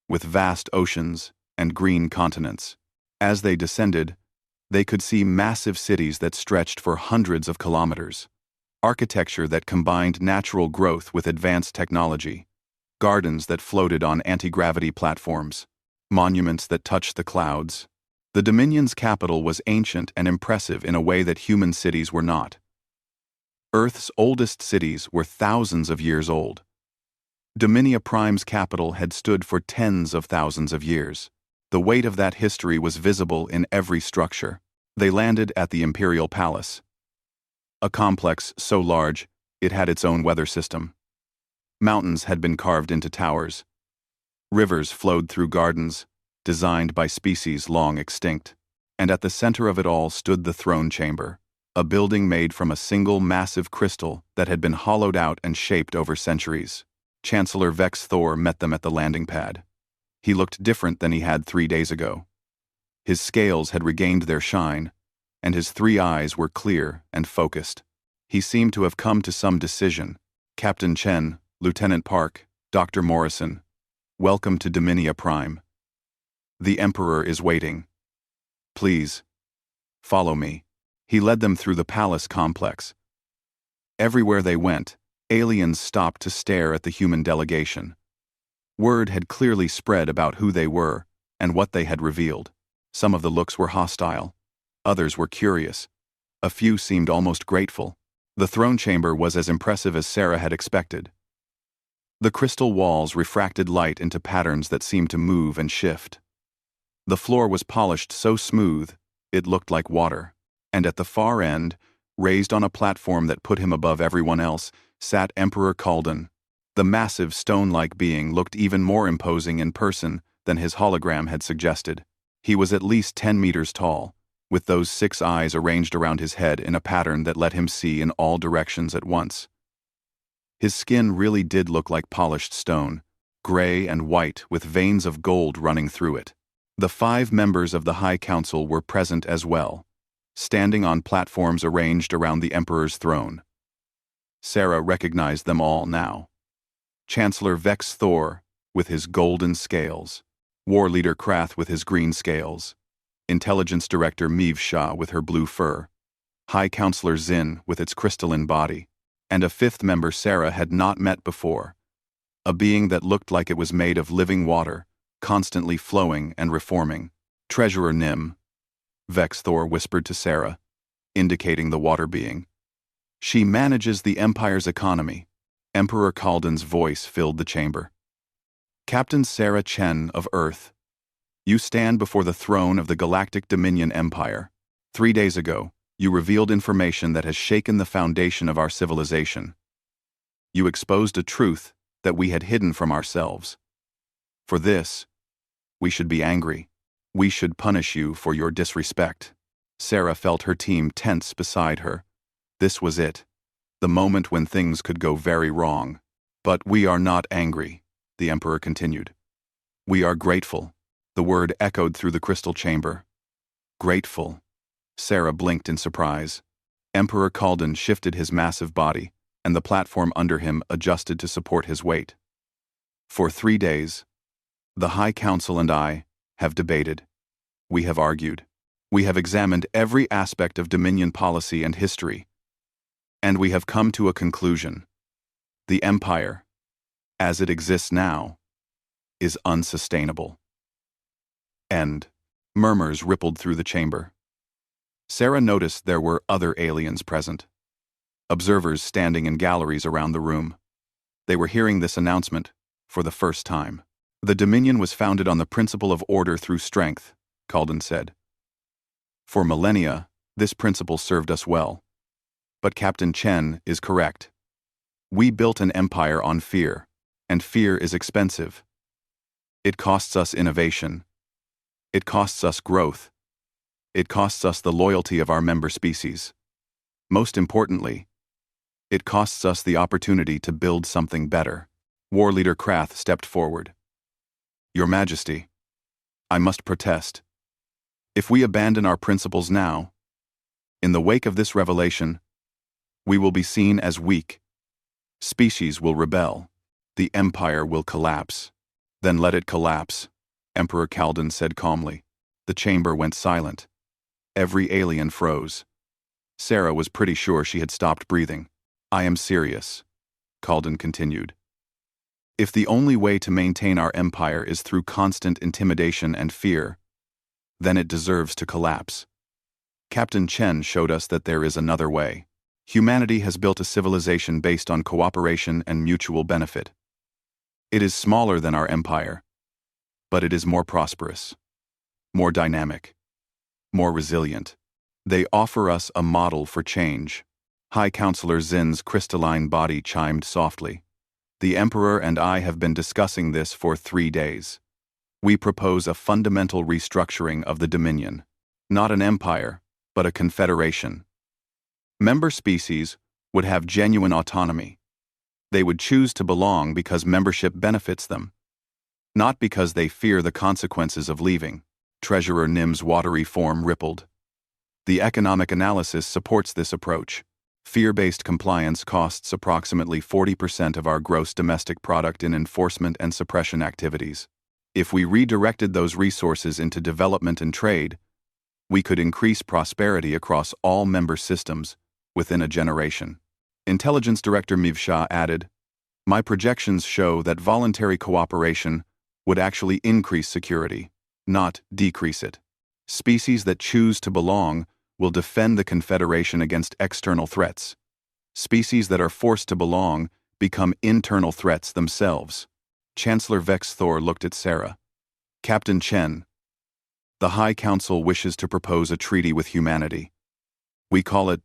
with vast oceans and green continents. As they descended, they could see massive cities that stretched for hundreds of kilometers. Architecture that combined natural growth with advanced technology. Gardens that floated on anti-gravity platforms. Monuments that touched the clouds. The Dominion's capital was ancient and impressive in a way that human cities were not. Earth's oldest cities were thousands of years old. Dominia Prime's capital had stood for tens of thousands of years. The weight of that history was visible in every structure. They landed at the Imperial Palace, a complex so large it had its own weather system. Mountains had been carved into towers. Rivers flowed through gardens, designed by species long extinct. And at the center of it all stood the throne chamber, a building made from a single massive crystal that had been hollowed out and shaped over centuries. Chancellor Vex Thor met them at the landing pad. He looked different than he had 3 days ago. His scales had regained their shine, and his 3 eyes were clear and focused. He seemed to have come to some decision. "Captain Chen, Lieutenant Park, Dr. Morrison, welcome to Dominia Prime. The Emperor is waiting. Please, follow me." He led them through the palace complex. Everywhere they went, aliens stopped to stare at the human delegation. Word had clearly spread about who they were and what they had revealed. Some of the looks were hostile. Others were curious. A few seemed almost grateful. The throne chamber was as impressive as Sarah had expected. The crystal walls refracted light into patterns that seemed to move and shift. The floor was polished so smooth, it looked like water. And at the far end, raised on a platform that put him above everyone else, sat Emperor Calden. The massive stone-like being looked even more imposing in person than his hologram had suggested. He was at least 10 meters tall, with those 6 eyes arranged around his head in a pattern that let him see in all directions at once. His skin really did look like polished stone, gray and white with veins of gold running through it. The 5 members of the High Council were present as well, standing on platforms arranged around the Emperor's throne. Sarah recognized them all now. Chancellor Vex Thor with his golden scales, War Leader Krath with his green scales, Intelligence Director Meev Shah with her blue fur, High Counselor Zin with its crystalline body, and a 5th member Sarah had not met before, a being that looked like it was made of living water, constantly flowing and reforming. "Treasurer Nim," Vex Thor whispered to Sarah, indicating the water being. "She manages the Empire's economy." Emperor Calden's voice filled the chamber. "Captain Sarah Chen of Earth, you stand before the throne of the Galactic Dominion Empire. 3 days ago, You revealed information that has shaken the foundation of our civilization. You exposed a truth that we had hidden from ourselves. For this, we should be angry. We should punish you for your disrespect. Sarah felt her team tense beside her. This was it, the moment when things could go very wrong. But we are not angry, the Emperor continued. We are grateful. The word echoed through the crystal chamber. Grateful. Sarah blinked in surprise. Emperor Kalden shifted his massive body, and the platform under him adjusted to support his weight. For 3 days, the High Council and I have debated. We have argued. We have examined every aspect of Dominion policy and history. And we have come to a conclusion. The Empire, as it exists now, is unsustainable. End. Murmurs rippled through the chamber. Sarah noticed there were other aliens present. Observers standing in galleries around the room. They were hearing this announcement for the first time. The Dominion was founded on the principle of order through strength, Kalden said. For millennia, this principle served us well. But Captain Chen is correct. We built an empire on fear, and fear is expensive. It costs us innovation. It costs us growth. It costs us the loyalty of our member species. Most importantly, it costs us the opportunity to build something better. War Leader Krath stepped forward. Your Majesty, I must protest. If we abandon our principles now, in the wake of this revelation, we will be seen as weak. Species will rebel. The Empire will collapse. Then let it collapse, Emperor Kalden said calmly. The chamber went silent. Every alien froze. Sarah was pretty sure she had stopped breathing. I am serious, Kalden continued. If the only way to maintain our empire is through constant intimidation and fear, then it deserves to collapse. Captain Chen showed us that there is another way. Humanity has built a civilization based on cooperation and mutual benefit. It is smaller than our empire, but it is more prosperous, more dynamic, more resilient. They offer us a model for change. High Counselor Zin's crystalline body chimed softly. The Emperor and I have been discussing this for 3 days. We propose a fundamental restructuring of the Dominion. Not an empire, but a confederation. Member species would have genuine autonomy. They would choose to belong because membership benefits them, not because they fear the consequences of leaving. Treasurer Nim's watery form rippled. The economic analysis supports this approach. Fear-based compliance costs approximately 40% of our gross domestic product in enforcement and suppression activities. If we redirected those resources into development and trade, we could increase prosperity across all member systems within a generation. Intelligence Director Mivsha added, My projections show that voluntary cooperation would actually increase security, not decrease it. Species that choose to belong will defend the Confederation against external threats. Species that are forced to belong become internal threats themselves. Chancellor Vex Thor looked at Sarah. Captain Chen, the High Council wishes to propose a treaty with humanity. We call it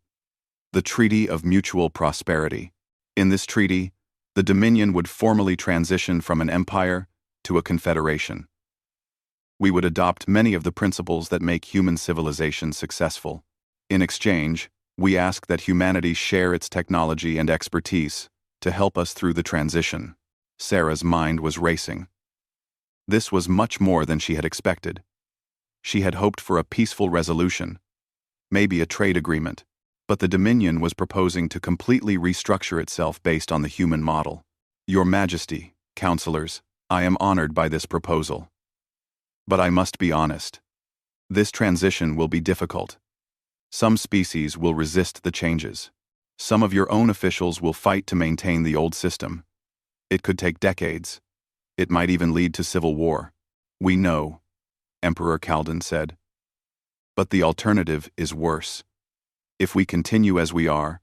the Treaty of Mutual Prosperity. In this treaty, the Dominion would formally transition from an empire to a confederation. We would adopt many of the principles that make human civilization successful. In exchange, we ask that humanity share its technology and expertise to help us through the transition. Sarah's mind was racing. This was much more than she had expected. She had hoped for a peaceful resolution, maybe a trade agreement, but the Dominion was proposing to completely restructure itself based on the human model. Your Majesty, counselors, I am honored by this proposal. But I must be honest. This transition will be difficult. Some species will resist the changes. Some of your own officials will fight to maintain the old system. It could take decades. It might even lead to civil war. We know, Emperor Kalden said. But the alternative is worse. If we continue as we are,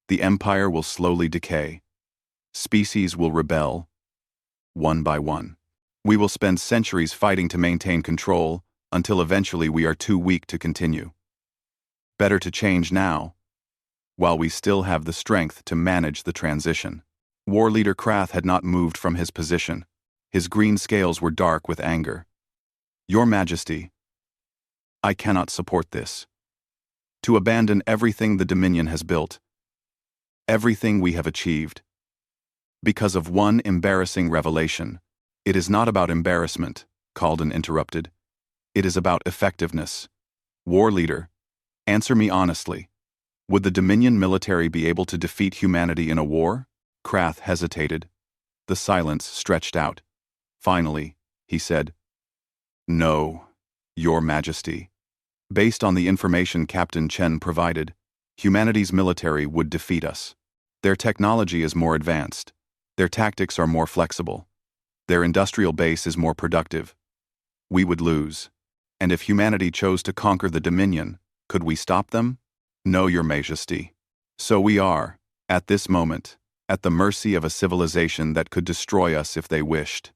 the empire will slowly decay. Species will rebel, one by one. We will spend centuries fighting to maintain control until eventually we are too weak to continue. Better to change now, while we still have the strength to manage the transition. War Leader Krath had not moved from his position. His green scales were dark with anger. Your Majesty, I cannot support this. To abandon everything the Dominion has built, everything we have achieved, because of one embarrassing revelation. It is not about embarrassment, Calden interrupted. It is about effectiveness. War Leader, answer me honestly. Would the Dominion military be able to defeat humanity in a war? Krath hesitated. The silence stretched out. Finally, he said, No, Your Majesty. Based on the information Captain Chen provided, humanity's military would defeat us. Their technology is more advanced. Their tactics are more flexible. Their industrial base is more productive. We would lose. And if humanity chose to conquer the Dominion, could we stop them? No, Your Majesty. So we are, at this moment, at the mercy of a civilization that could destroy us if they wished.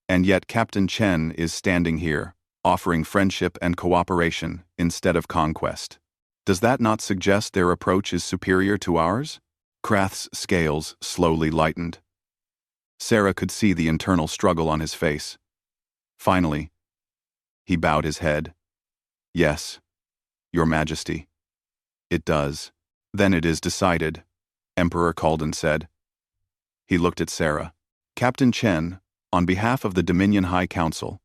And yet Captain Chen is standing here, offering friendship and cooperation instead of conquest. Does that not suggest their approach is superior to ours? Krath's scales slowly lightened. Sarah could see the internal struggle on his face. Finally, he bowed his head. Yes, Your Majesty. It does. Then it is decided, Emperor Calden said. He looked at Sarah. Captain Chen, on behalf of the Dominion High Council,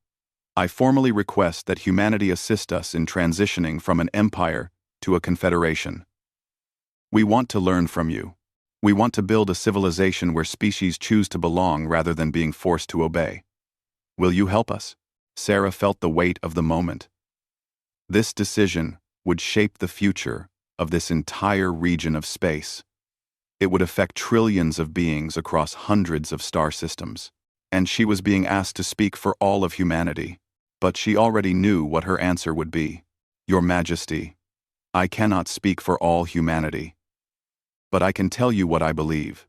I formally request that humanity assist us in transitioning from an empire to a confederation. We want to learn from you. We want to build a civilization where species choose to belong rather than being forced to obey. Will you help us? Sarah felt the weight of the moment. This decision would shape the future of this entire region of space. It would affect trillions of beings across hundreds of star systems. And she was being asked to speak for all of humanity. But she already knew what her answer would be. Your Majesty, I cannot speak for all humanity. But I can tell you what I believe.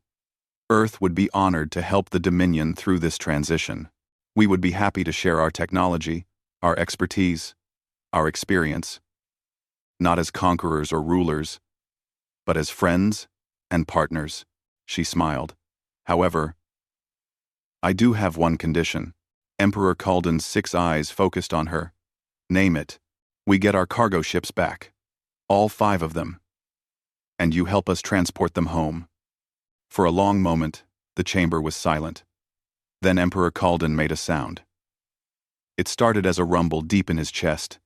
Earth would be honored to help the Dominion through this transition. We would be happy to share our technology, our expertise, our experience. Not as conquerors or rulers, but as friends and partners, she smiled. However, I do have one condition. Emperor Calden's 6 eyes focused on her. Name it. We get our cargo ships back. All 5 of them. And you help us transport them home. For a long moment, the chamber was silent. Then Emperor Calden made a sound. It started as a rumble deep in his chest.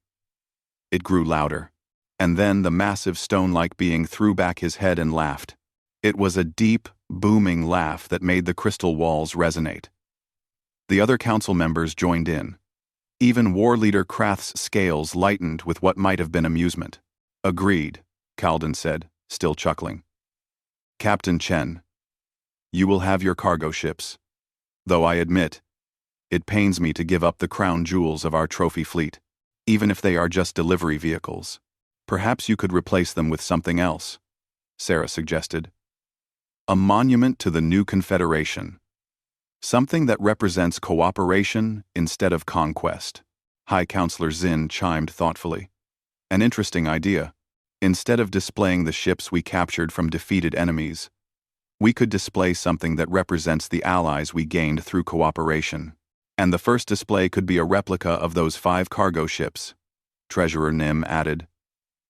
It grew louder. And then the massive stone-like being threw back his head and laughed. It was a deep, booming laugh that made the crystal walls resonate. The other council members joined in. Even War Leader Krath's scales lightened with what might have been amusement. Agreed, Calden said, still chuckling. Captain Chen, you will have your cargo ships. Though I admit, it pains me to give up the crown jewels of our trophy fleet, even if they are just delivery vehicles. Perhaps you could replace them with something else, Sarah suggested. A monument to the new confederation. Something that represents cooperation instead of conquest. High Counselor Zin chimed thoughtfully. An interesting idea. Instead of displaying the ships we captured from defeated enemies, we could display something that represents the allies we gained through cooperation. And the first display could be a replica of those 5 cargo ships, Treasurer Nim added.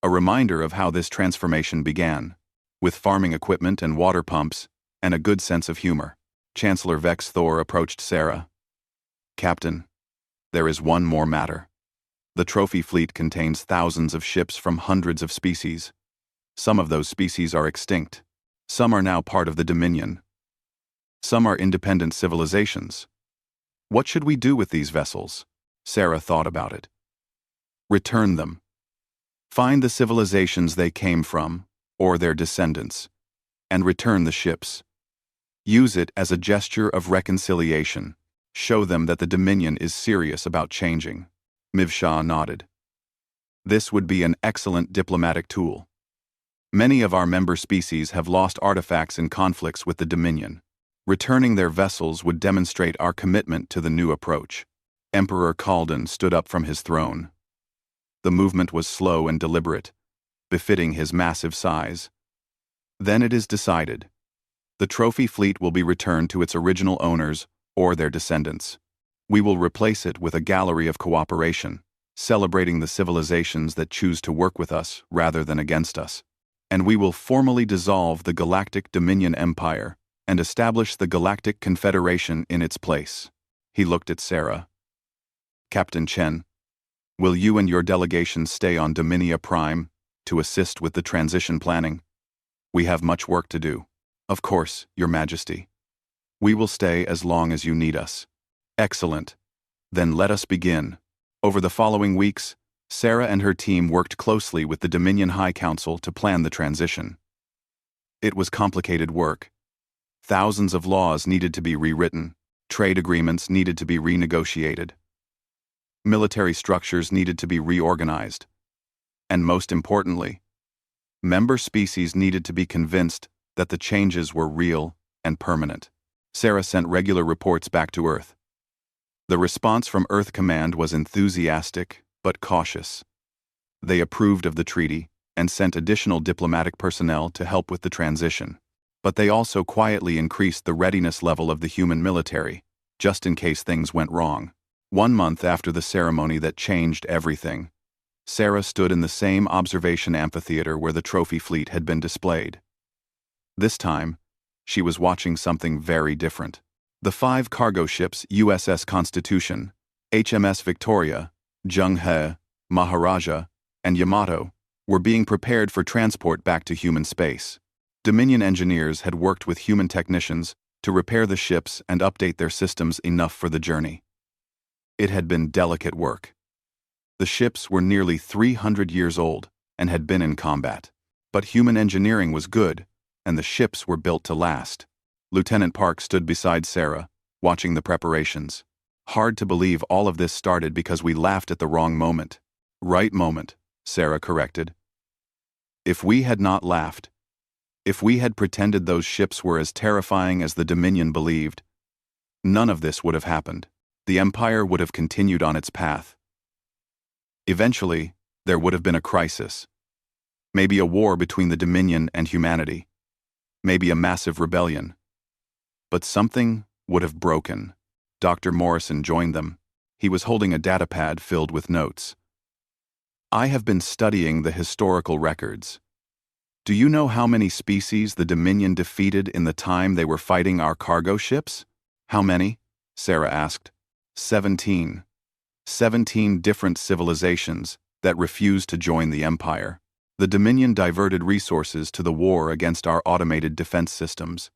A reminder of how this transformation began, with farming equipment and water pumps, and a good sense of humor. Chancellor Vex Thor approached Sarah. Captain, there is one more matter. The trophy fleet contains thousands of ships from hundreds of species. Some of those species are extinct. Some are now part of the Dominion. Some are independent civilizations. What should we do with these vessels? Sarah thought about it. Return them. Find the civilizations they came from, or their descendants, and return the ships. Use it as a gesture of reconciliation. Show them that the Dominion is serious about changing. Mivsha nodded. This would be an excellent diplomatic tool. Many of our member species have lost artifacts in conflicts with the Dominion. Returning their vessels would demonstrate our commitment to the new approach. Emperor Calden stood up from his throne. The movement was slow and deliberate, befitting his massive size. Then it is decided. The trophy fleet will be returned to its original owners or their descendants. We will replace it with a gallery of cooperation, celebrating the civilizations that choose to work with us rather than against us. And we will formally dissolve the Galactic Dominion Empire and establish the Galactic Confederation in its place. He looked at Sarah. Captain Chen, will you and your delegation stay on Dominia Prime to assist with the transition planning? We have much work to do. Of course, Your Majesty. We will stay as long as you need us. Excellent. Then let us begin. Over the following weeks, Sarah and her team worked closely with the Dominion High Council to plan the transition. It was complicated work. Thousands of laws needed to be rewritten, trade agreements needed to be renegotiated, military structures needed to be reorganized, and most importantly, member species needed to be convinced that the changes were real and permanent. Sarah sent regular reports back to Earth. The response from Earth Command was enthusiastic but cautious. They approved of the treaty and sent additional diplomatic personnel to help with the transition. But they also quietly increased the readiness level of the human military, just in case things went wrong. 1 month after the ceremony that changed everything, Sarah stood in the same observation amphitheater where the trophy fleet had been displayed. This time, she was watching something very different. The 5 cargo ships USS Constitution, HMS Victoria, Jung-He, Maharaja, and Yamato were being prepared for transport back to human space. Dominion engineers had worked with human technicians to repair the ships and update their systems enough for the journey. It had been delicate work. The ships were nearly 300 years old and had been in combat. But human engineering was good, and the ships were built to last. Lieutenant Park stood beside Sarah, watching the preparations. Hard to believe all of this started because we laughed at the wrong moment. Right moment, Sarah corrected. If we had not laughed, if we had pretended those ships were as terrifying as the Dominion believed, none of this would have happened. The Empire would have continued on its path. Eventually, there would have been a crisis. Maybe a war between the Dominion and humanity. Maybe a massive rebellion. But something would have broken. Dr. Morrison joined them. He was holding a datapad filled with notes. I have been studying the historical records. Do you know how many species the Dominion defeated in the time they were fighting our cargo ships? How many? Sarah asked. 17. 17 different civilizations that refused to join the Empire. The Dominion diverted resources to the war against our automated defense systems,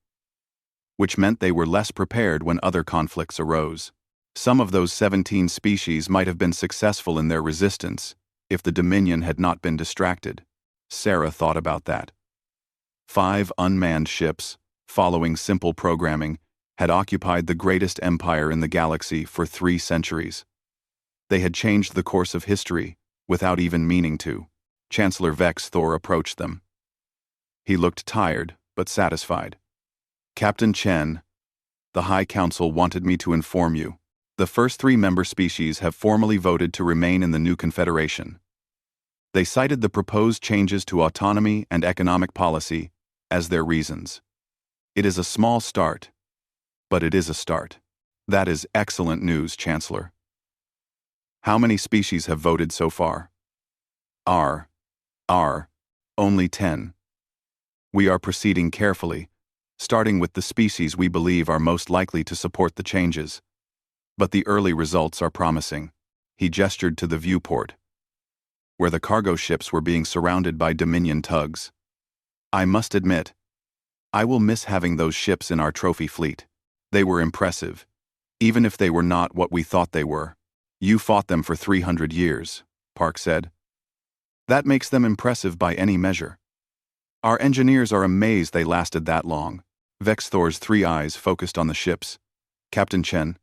which meant they were less prepared when other conflicts arose. Some of those 17 species might have been successful in their resistance if the Dominion had not been distracted. Sarah thought about that. 5 unmanned ships, following simple programming, had occupied the greatest empire in the galaxy for 3 centuries. They had changed the course of history without even meaning to. Chancellor Vex Thor approached them. He looked tired, but satisfied. Captain Chen, the High Council wanted me to inform you. The first 3 member species have formally voted to remain in the new confederation. They cited the proposed changes to autonomy and economic policy as their reasons. It is a small start, but it is a start. That is excellent news, Chancellor. How many species have voted so far? Only 10. We are proceeding carefully, starting with the species we believe are most likely to support the changes. But the early results are promising. He gestured to the viewport, where the cargo ships were being surrounded by Dominion tugs. I must admit, I will miss having those ships in our trophy fleet. They were impressive, even if they were not what we thought they were. You fought them for 300 years, Park said. That makes them impressive by any measure. Our engineers are amazed they lasted that long. Vex Thor's 3 eyes focused on the ships. Captain Chen,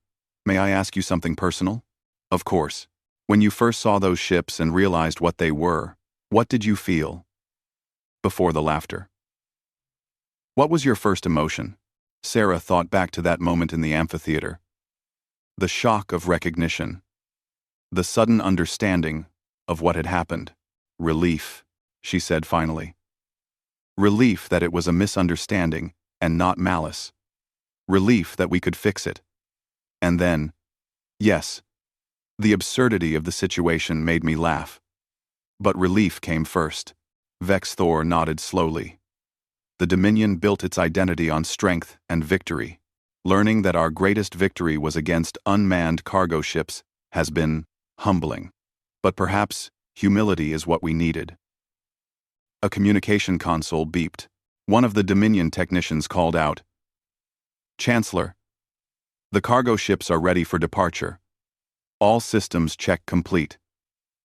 may I ask you something personal? Of course. When you first saw those ships and realized what they were, what did you feel? Before the laughter. What was your first emotion? Sarah thought back to that moment in the amphitheater. The shock of recognition. The sudden understanding of what had happened. Relief. she said finally. Relief that it was a misunderstanding and not malice. Relief that we could fix it. And then, yes, the absurdity of the situation made me laugh. But relief came first. Vex Thor nodded slowly. The Dominion built its identity on strength and victory. Learning that our greatest victory was against unmanned cargo ships has been humbling. But perhaps humility is what we needed. A communication console beeped. One of the Dominion technicians called out, "Chancellor, the cargo ships are ready for departure. All systems check complete.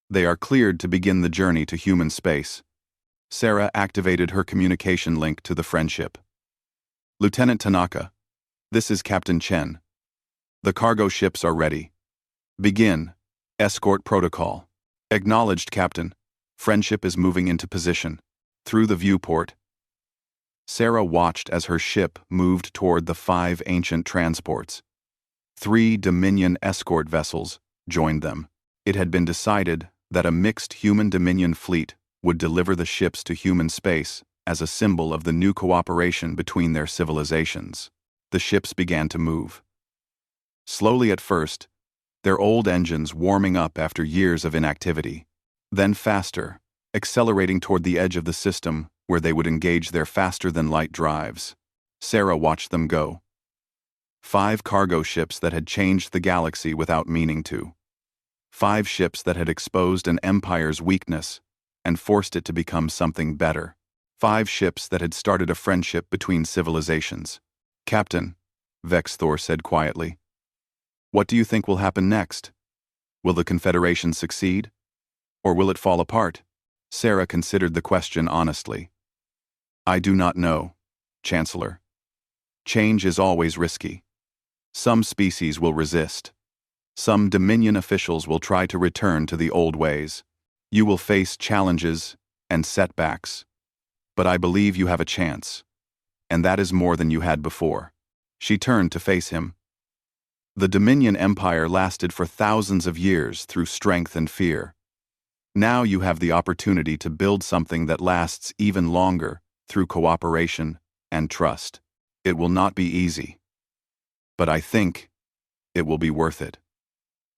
They are cleared to begin the journey to human space." Sarah activated her communication link to the friendship. "Lieutenant Tanaka, this is Captain Chen. The cargo ships are ready. Begin. Escort protocol." "Acknowledged, Captain. Friendship is moving into position." Through the viewport, Sarah watched as her ship moved toward the 5 ancient transports. 3 Dominion escort vessels joined them. It had been decided that a mixed human-Dominion fleet would deliver the ships to human space as a symbol of the new cooperation between their civilizations. The ships began to move. Slowly at first, their old engines warming up after years of inactivity. Then faster, accelerating toward the edge of the system where they would engage their faster-than-light drives. Sarah watched them go. 5 cargo ships that had changed the galaxy without meaning to. 5 ships that had exposed an empire's weakness and forced it to become something better. 5 ships that had started a friendship between civilizations. "Captain," Vex Thor said quietly, "what do you think will happen next? Will the Confederation succeed? Or will it fall apart?" Sarah considered the question honestly. "I do not know, Chancellor. Change is always risky. Some species will resist. Some Dominion officials will try to return to the old ways. You will face challenges and setbacks. But I believe you have a chance. And that is more than you had before." She turned to face him. The Dominion Empire lasted for thousands of years through strength and fear. Now you have the opportunity to build something that lasts even longer through cooperation and trust. It will not be easy. But I think it will be worth it.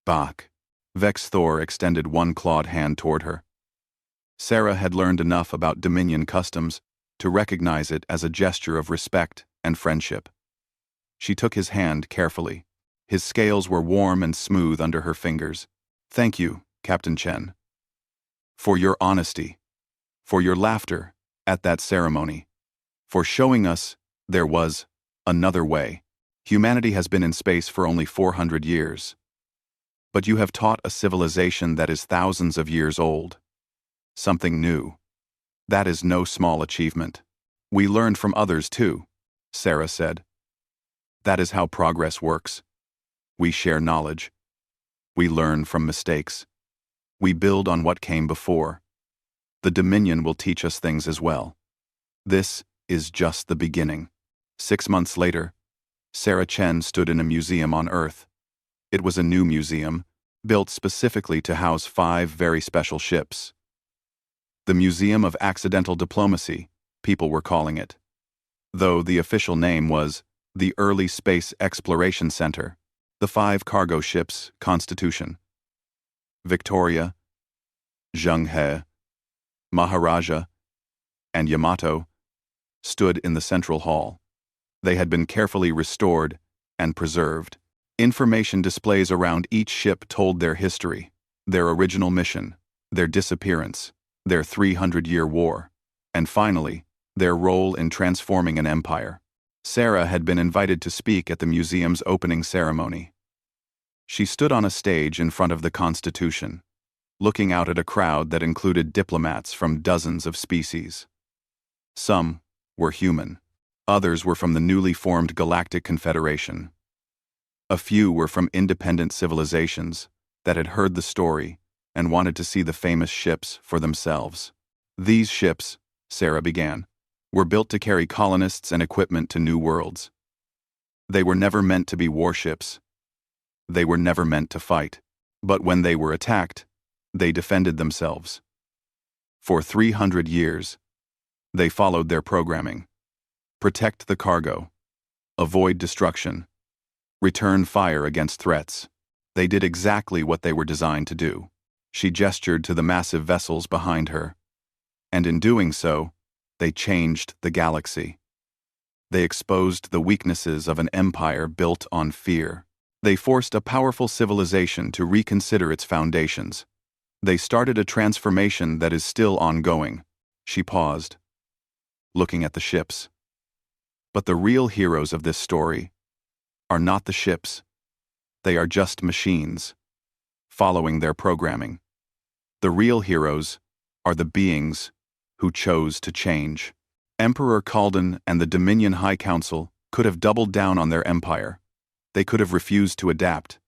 Bach. Vex Thor extended one clawed hand toward her. Sarah had learned enough about Dominion customs to recognize it as a gesture of respect and friendship. She took his hand carefully. His scales were warm and smooth under her fingers. "Thank you, Captain Chen. For your honesty. For your laughter at that ceremony. For showing us there was another way. Humanity has been in space for only 400 years. But you have taught a civilization that is thousands of years old. Something new. That is no small achievement. We learned from others too," Sarah said. "That is how progress works. We share knowledge. We learn from mistakes. We build on what came before. The Dominion will teach us things as well. This is just the beginning." 6 months later, Sarah Chen stood in a museum on Earth. It was a new museum, built specifically to house 5 very special ships. The Museum of Accidental Diplomacy, people were calling it. Though the official name was the Early Space Exploration Center. The 5 cargo ships, Constitution, Victoria, Zhenghe, Maharaja, and Yamato, stood in the central hall. They had been carefully restored and preserved. Information displays around each ship told their history, their original mission, their disappearance, their 300-year war, and finally, their role in transforming an empire. Sarah had been invited to speak at the museum's opening ceremony. She stood on a stage in front of the Constitution, looking out at a crowd that included diplomats from dozens of species. Some were human. Others were from the newly formed Galactic Confederation. A few were from independent civilizations that had heard the story and wanted to see the famous ships for themselves. "These ships," Sarah began, "were built to carry colonists and equipment to new worlds. They were never meant to be warships. They were never meant to fight. But when they were attacked, they defended themselves. For 300 years, they followed their programming. Protect the cargo. Avoid destruction. Return fire against threats. They did exactly what they were designed to do. She gestured to the massive vessels behind her. And in doing so, they changed the galaxy. They exposed the weaknesses of an empire built on fear. They forced a powerful civilization to reconsider its foundations. They started a transformation that is still ongoing. She paused, looking at the ships. But the real heroes of this story are not the ships. They are just machines, following their programming. The real heroes are the beings who chose to change. Emperor Kaldan and the Dominion High Council could have doubled down on their empire. They could have refused to adapt.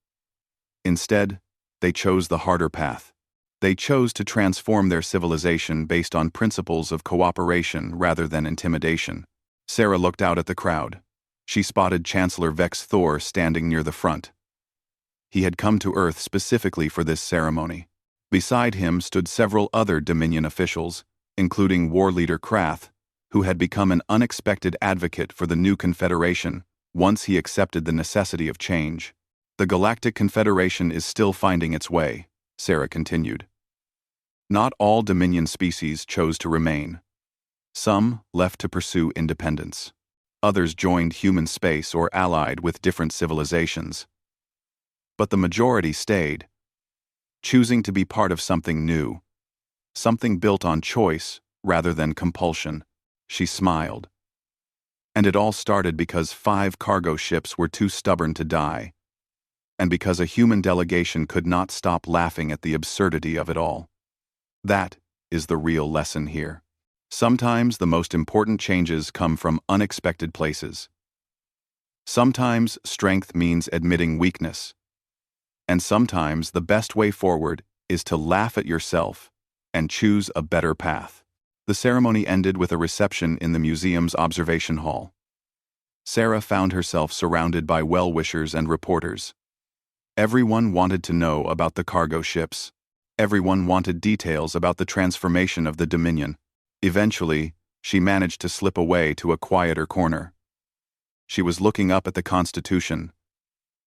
Instead, they chose the harder path. They chose to transform their civilization based on principles of cooperation rather than intimidation. Sarah looked out at the crowd. She spotted Chancellor Vex Thor standing near the front. He had come to Earth specifically for this ceremony. Beside him stood several other Dominion officials, including war leader Krath, who had become an unexpected advocate for the new Confederation once he accepted the necessity of change. The Galactic Confederation is still finding its way, Sarah continued. Not all Dominion species chose to remain. Some left to pursue independence. Others joined human space or allied with different civilizations. But the majority stayed, choosing to be part of something new, something built on choice rather than compulsion. She smiled. And it all started because 5 cargo ships were too stubborn to die, and because a human delegation could not stop laughing at the absurdity of it all. That is the real lesson here. Sometimes the most important changes come from unexpected places. Sometimes strength means admitting weakness. And sometimes the best way forward is to laugh at yourself and choose a better path. The ceremony ended with a reception in the museum's observation hall. Sarah found herself surrounded by well-wishers and reporters. Everyone wanted to know about the cargo ships. Everyone wanted details about the transformation of the Dominion. Eventually, she managed to slip away to a quieter corner. She was looking up at the Constitution,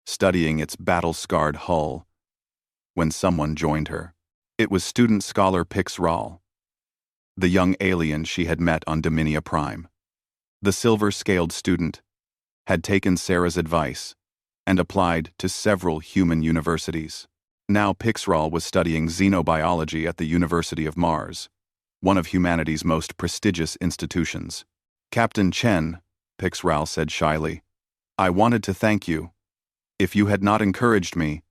studying its battle-scarred hull, when someone joined her. It was student scholar Pix Ral, the young alien she had met on Dominia Prime. The silver-scaled student had taken Sarah's advice and applied to several human universities. Now Pix Ral was studying xenobiology at the University of Mars, one of humanity's most prestigious institutions. Captain Chen, Pix Ral said shyly, I wanted to thank you. If you had not encouraged me,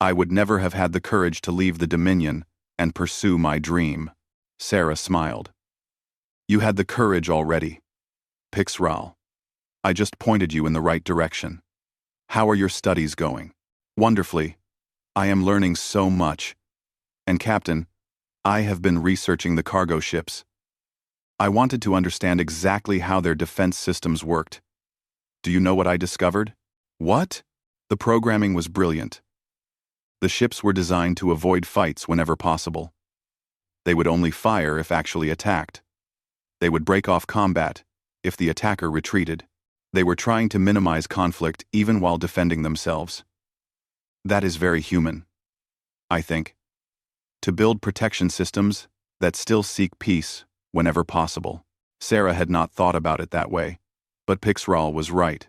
I would never have had the courage to leave the Dominion and pursue my dream. Sarah smiled. You had the courage already. Pix Ral. I just pointed you in the right direction. How are your studies going? Wonderfully. I am learning so much. And Captain, I have been researching the cargo ships. I wanted to understand exactly how their defense systems worked. Do you know what I discovered? What? The programming was brilliant. The ships were designed to avoid fights whenever possible. They would only fire if actually attacked. They would break off combat if the attacker retreated. They were trying to minimize conflict even while defending themselves. That is very human, I think. To build protection systems that still seek peace whenever possible. Sarah had not thought about it that way, but Pix Ral was right.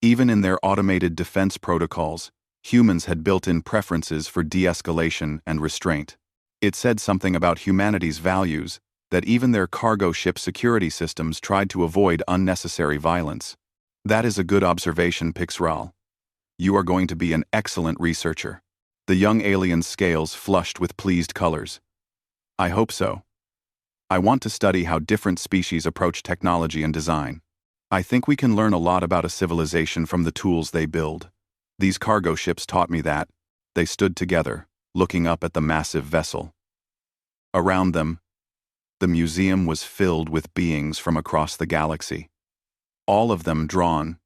Even in their automated defense protocols, humans had built-in preferences for de-escalation and restraint. It said something about humanity's values that even their cargo ship security systems tried to avoid unnecessary violence. That is a good observation, Pix Ral. You are going to be an excellent researcher. The young alien's scales flushed with pleased colors. I hope so. I want to study how different species approach technology and design. I think we can learn a lot about a civilization from the tools they build. These cargo ships taught me that. They stood together, looking up at the massive vessel. Around them, the museum was filled with beings from across the galaxy. All of them drawn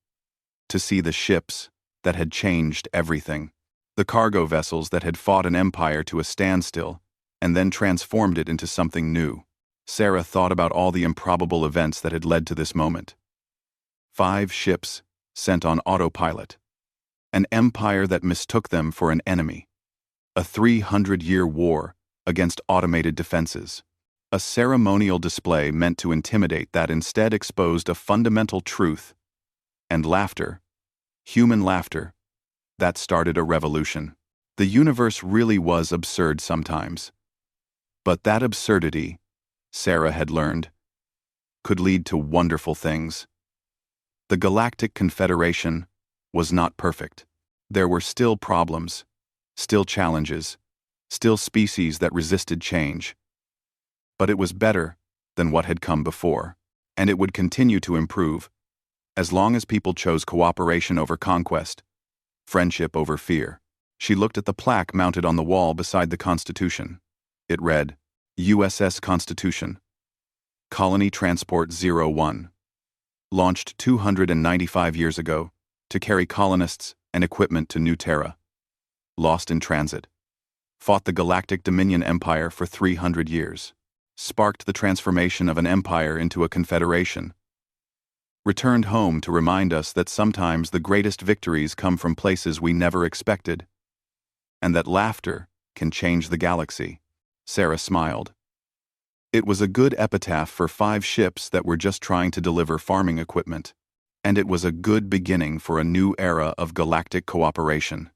to see the ships that had changed everything. The cargo vessels that had fought an empire to a standstill and then transformed it into something new. Sarah thought about all the improbable events that had led to this moment. 5 ships sent on autopilot. An empire that mistook them for an enemy. A 300-year war against automated defenses. A ceremonial display meant to intimidate that instead exposed a fundamental truth. And laughter, human laughter, that started a revolution. The universe really was absurd sometimes. But that absurdity, Sarah had learned, could lead to wonderful things. The Galactic Confederation was not perfect. There were still problems, still challenges, still species that resisted change. But it was better than what had come before, and it would continue to improve, as long as people chose cooperation over conquest, friendship over fear. She looked at the plaque mounted on the wall beside the Constitution. It read, USS Constitution, Colony Transport 01. Launched 295 years ago to carry colonists and equipment to New Terra. Lost in transit. Fought the Galactic Dominion Empire for 300 years. Sparked the transformation of an empire into a confederation. Returned home to remind us that sometimes the greatest victories come from places we never expected. And that laughter can change the galaxy. Sarah smiled. It was a good epitaph for 5 ships that were just trying to deliver farming equipment. And it was a good beginning for a new era of galactic cooperation.